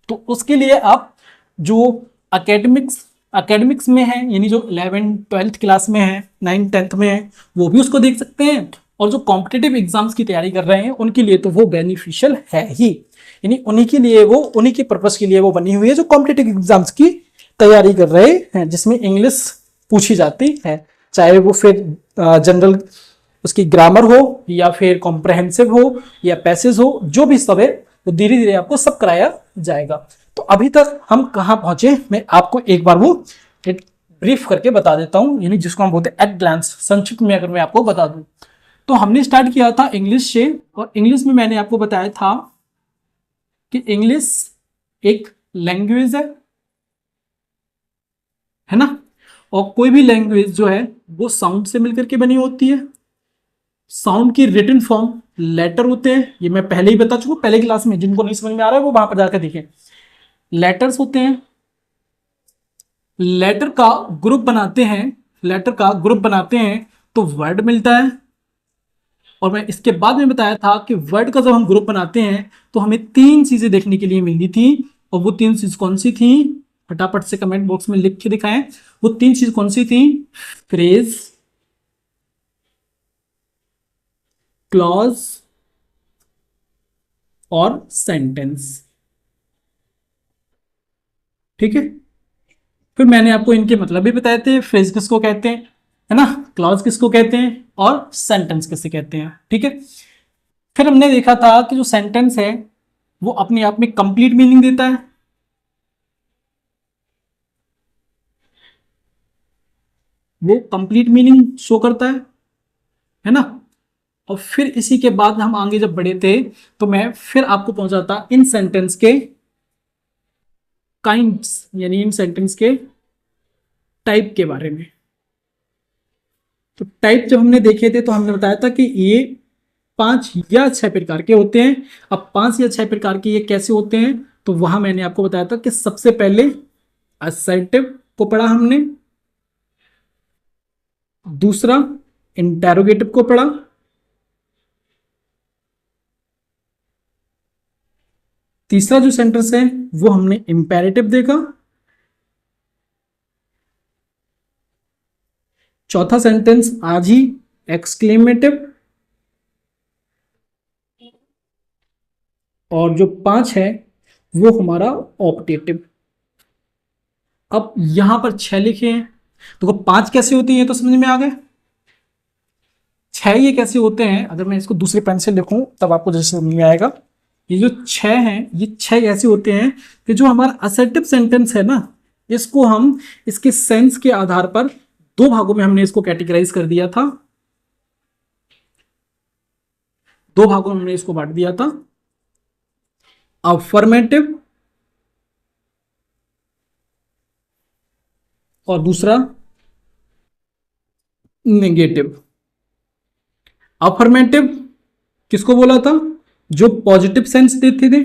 तो उसके लिए आप जो एकेडमिक्स में है, यानी जो 11th-12th क्लास में है, 9th-10th में है, वो भी उसको देख सकते हैं। और जो कॉम्पिटिटिव एग्जाम्स की तैयारी कर रहे हैं उनके लिए तो वो बेनिफिशियल है ही, यानी उन्हीं के लिए, वो उन्हीं के पर्पस के लिए वो बनी हुई है जो कॉम्पिटिटिव एग्जाम्स की तैयारी कर रहे हैं, जिसमें इंग्लिश पूछी जाती है, चाहे वो फिर जनरल उसकी ग्रामर हो या फिर कॉम्प्रहेंसिव हो या पैसेज हो, जो भी सब है वो धीरे धीरे आपको सब कराया जाएगा। तो अभी तक हम कहाँ पहुंचे, मैं आपको एक बार वो ब्रीफ करके बता देता हूँ, यानी जिसको हम बोलते हैं एट ग्लांस, संक्षिप्त में अगर मैं आपको बता दूं। तो हमने स्टार्ट किया था इंग्लिश से, और इंग्लिश में मैंने आपको बताया था कि इंग्लिश एक लैंग्वेज है ना, और कोई भी लैंग्वेज जो है वो साउंड से मिलकर के बनी होती है। साउंड की रिटन फॉर्म लेटर होते हैं, ये मैं पहले ही बता चुका, पहले क्लास में, जिनको नहीं समझ में आ रहा है वो वहां पर जाकर देखें। लेटर्स होते हैं, लेटर का ग्रुप बनाते हैं, लेटर का ग्रुप बनाते हैं तो वर्ड मिलता है। और मैं इसके बाद में बताया था कि वर्ड का जब हम ग्रुप बनाते हैं तो हमें 3 चीजें देखने के लिए मिलती थी, और वो 3 चीज कौन सी थी, फटाफट से कमेंट बॉक्स में लिख के दिखाएं, वो 3 चीज कौन सी थी, फ्रेज, क्लॉज और सेंटेंस। ठीक है, फिर मैंने आपको इनके मतलब भी बताए थे, फ्रेज किसको कहते हैं, है ना, क्लॉज किसको कहते हैं, और सेंटेंस किसे कहते हैं। ठीक है, फिर हमने देखा था कि जो सेंटेंस है वो अपने आप में कंप्लीट मीनिंग देता है, वो कंप्लीट मीनिंग शो करता है ना। और फिर इसी के बाद हम आगे जब बढ़े थे तो मैं फिर आपको पहुंचाता इन सेंटेंस के काइंड्स, यानी इन सेंटेंस के टाइप के बारे में। तो टाइप जब हमने देखे थे तो हमने बताया था कि ये 5 या 6 प्रकार के होते हैं। अब 5 या 6 प्रकार के ये कैसे होते हैं, तो वहां मैंने आपको बताया था कि सबसे पहले असर्टिव को पढ़ा हमने, दूसरा इंटेरोगेटिव को पढ़ा, तीसरा जो सेंटेंस है वो हमने इंपेरेटिव देखा, चौथा सेंटेंस आज ही एक्सक्लेमेटिव, और जो 5 है वो हमारा ऑप्टेटिव। अब यहां पर 6 लिखे हैं, तो 5 कैसे होती है तो समझ में आ गए, 6 ये कैसे होते हैं, अगर मैं इसको दूसरे पेन से लिखूं तब आपको जैसे समझ में आएगा। ये जो 6 हैं, ये 6 ऐसे होते हैं कि जो हमारा असर्टिव सेंटेंस है ना, इसको हम इसके सेंस के आधार पर 2 भागों में हमने इसको कैटेगराइज कर दिया था, 2 भागों में हमने इसको बांट दिया था, अफर्मेटिव और दूसरा नेगेटिव। अफर्मेटिव किसको बोला था, जो पॉजिटिव सेंस देते थे,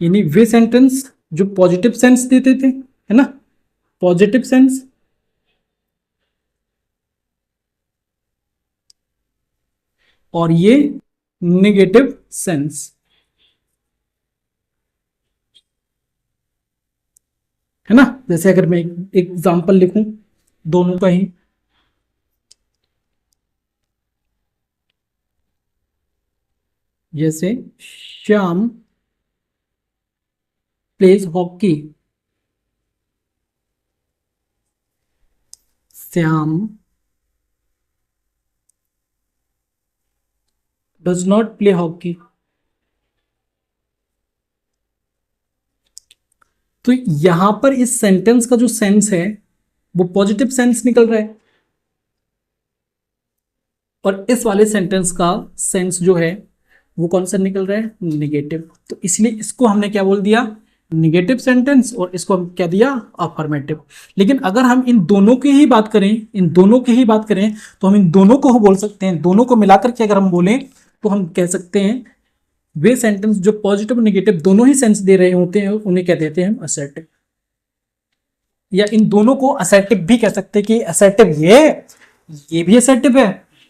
यानी वे सेंटेंस जो पॉजिटिव सेंस देते थे, है ना, पॉजिटिव सेंस। और ये नेगेटिव सेंस, है ना। जैसे अगर मैं एक एग्जांपल लिखूं दोनों का ही, जैसे Shyam pledge hockey, Shyam does not play hockey. तो यहां पर इस सेंटेंस का जो सेंस है वो पॉजिटिव सेंस निकल रहा है, और इस वाले सेंटेंस का सेंस जो है वो कौन सा निकल रहा है, निगेटिव। तो इसलिए इसको हमने क्या बोल दिया, निगेटिव सेंटेंस, और इसको हम क्या दिया, अफर्मेटिव। लेकिन अगर हम इन दोनों की ही बात करें, इन दोनों की ही बात करें, तो हम इन दोनों को बोल सकते हैं, दोनों को मिलाकर के अगर हम बोलें तो हम कह सकते हैं वे सेंटेंस जो पॉजिटिव नेगेटिव दोनों ही सेंस दे रहे होते हैं उन्हें कह देते हैं हम असर्टिव। या इन दोनों को असर्टिव भी कह सकते हैं कि असर्टिव ये भी असर्टिव है,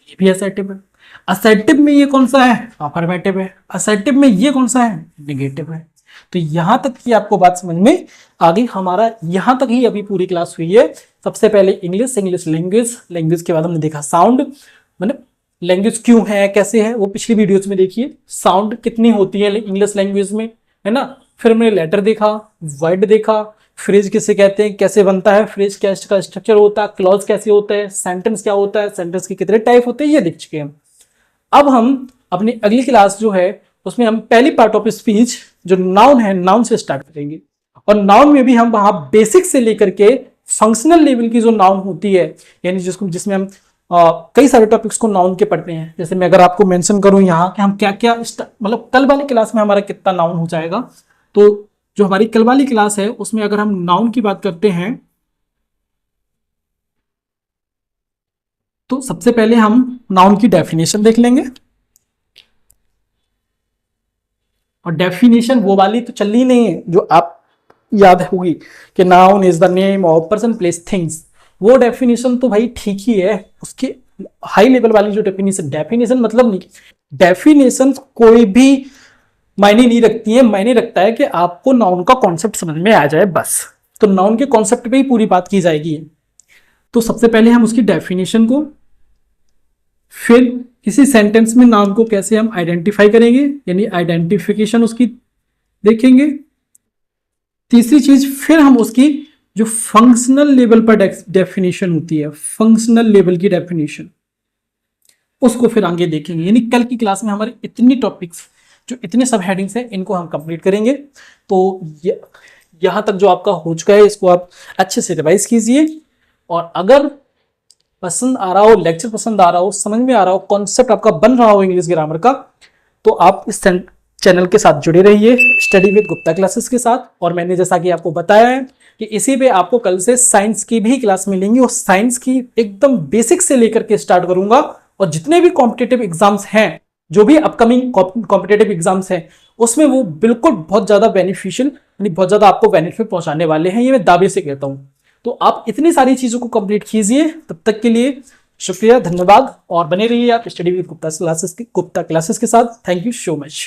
ये भी असर्टिव है। असर्टिव में ये कौन सा है, अफर्मेटिव है। असर्टिव में ये कौन सा है, नेगेटिव है। तो यहाँ तक की आपको बात समझ में आ गई। हमारा यहाँ तक ही अभी पूरी क्लास हुई है। सबसे पहले इंग्लिश लैंग्वेज, लैंग्वेज के बाद हमने देखा साउंड, मतलब लैंग्वेज क्यों है, कैसे है, वो पिछली वीडियोस में देखिए। साउंड कितनी होती है इंग्लिश लैंग्वेज में, है ना। फिर हमने लेटर देखा, वर्ड देखा, फ्रेज किसे कहते हैं, कैसे बनता है फ्रेज, क्या इसका स्ट्रक्चर होता है, क्लॉज कैसे होता है, सेंटेंस क्या होता है, सेंटेंस के कितने टाइप होते हैं, ये देख चुके हैं। अब हम अपनी अगली क्लास जो है उसमें हम पहली पार्ट ऑफ स्पीच जो नाउन है, नाउन से स्टार्ट करेंगे। और नाउन में भी हम वहां बेसिक से लेकर के फंक्शनल लेवल की जो नाउन होती है, यानी जिसमें हम कई सारे टॉपिक्स को नाउन के पढ़ते हैं। जैसे मैं अगर आपको मेंशन करूं यहाँ कि हम क्या क्या, मतलब कल वाली क्लास में हमारा कितना नाउन हो जाएगा, तो जो हमारी कल वाली क्लास है उसमें अगर हम नाउन की बात करते हैं तो सबसे पहले हम नाउन की डेफिनेशन देख लेंगे। और डेफिनेशन वो वाली तो चल ही नहीं है जो आप याद होगी कि noun is the name of person place things. वो डेफिनेशन तो भाई ठीक ही है, उसके हाई लेवल वाली जो डेफिनेशन मतलब नहीं, डेफिनेशन कोई भी मायने नहीं रखती है। मायने रखता है कि आपको नाउन का कॉन्सेप्ट समझ में आ जाए बस। तो नाउन के कॉन्सेप्ट पे ही पूरी बात की जाएगी। तो सबसे पहले हम उसकी डेफिनेशन को, फिर किसी सेंटेंस में नाउन को कैसे हम आइडेंटिफाई करेंगे, यानी आइडेंटिफिकेशन उसकी देखेंगे। तीसरी चीज फिर हम उसकी जो फंक्शनल लेवल पर डेफिनेशन होती है, फंक्शनल लेवल की डेफिनेशन, उसको फिर आगे देखेंगे। यानी कल की क्लास में हमारे इतनी टॉपिक्स, जो इतने सब हेडिंग्स हैं, इनको हम कंप्लीट करेंगे। तो यहां तक जो आपका हो चुका है इसको आप अच्छे से रिवाइज कीजिए। और अगर पसंद आ रहा हो, लेक्चर पसंद आ रहा हो, समझ में आ रहा हो, कॉन्सेप्ट आपका बन रहा हो इंग्लिश ग्रामर का, तो आप इस चैनल के साथ जुड़े रहिए, स्टडी विद गुप्ता क्लासेस के साथ। और मैंने जैसा कि आपको बताया है कि इसी पे आपको कल से साइंस की भी क्लास मिलेंगी, और साइंस की एकदम बेसिक से लेकर के स्टार्ट करूंगा। और जितने भी कॉम्पिटेटिव एग्जाम्स हैं, जो भी अपकमिंग कॉम्पिटेटिव एग्जाम्स हैं, उसमें वो बिल्कुल बहुत ज्यादा बेनिफिशियल, यानी बहुत ज्यादा आपको बेनिफिट पहुंचाने वाले हैं, ये मैं दावे से कहता हूं। तो आप इतनी सारी चीजों को कंप्लीट कीजिए। तब तक के लिए शुक्रिया, धन्यवाद, और बने रहिए आप स्टडी विद गुप्ता क्लासेस के साथ। Thank you so much.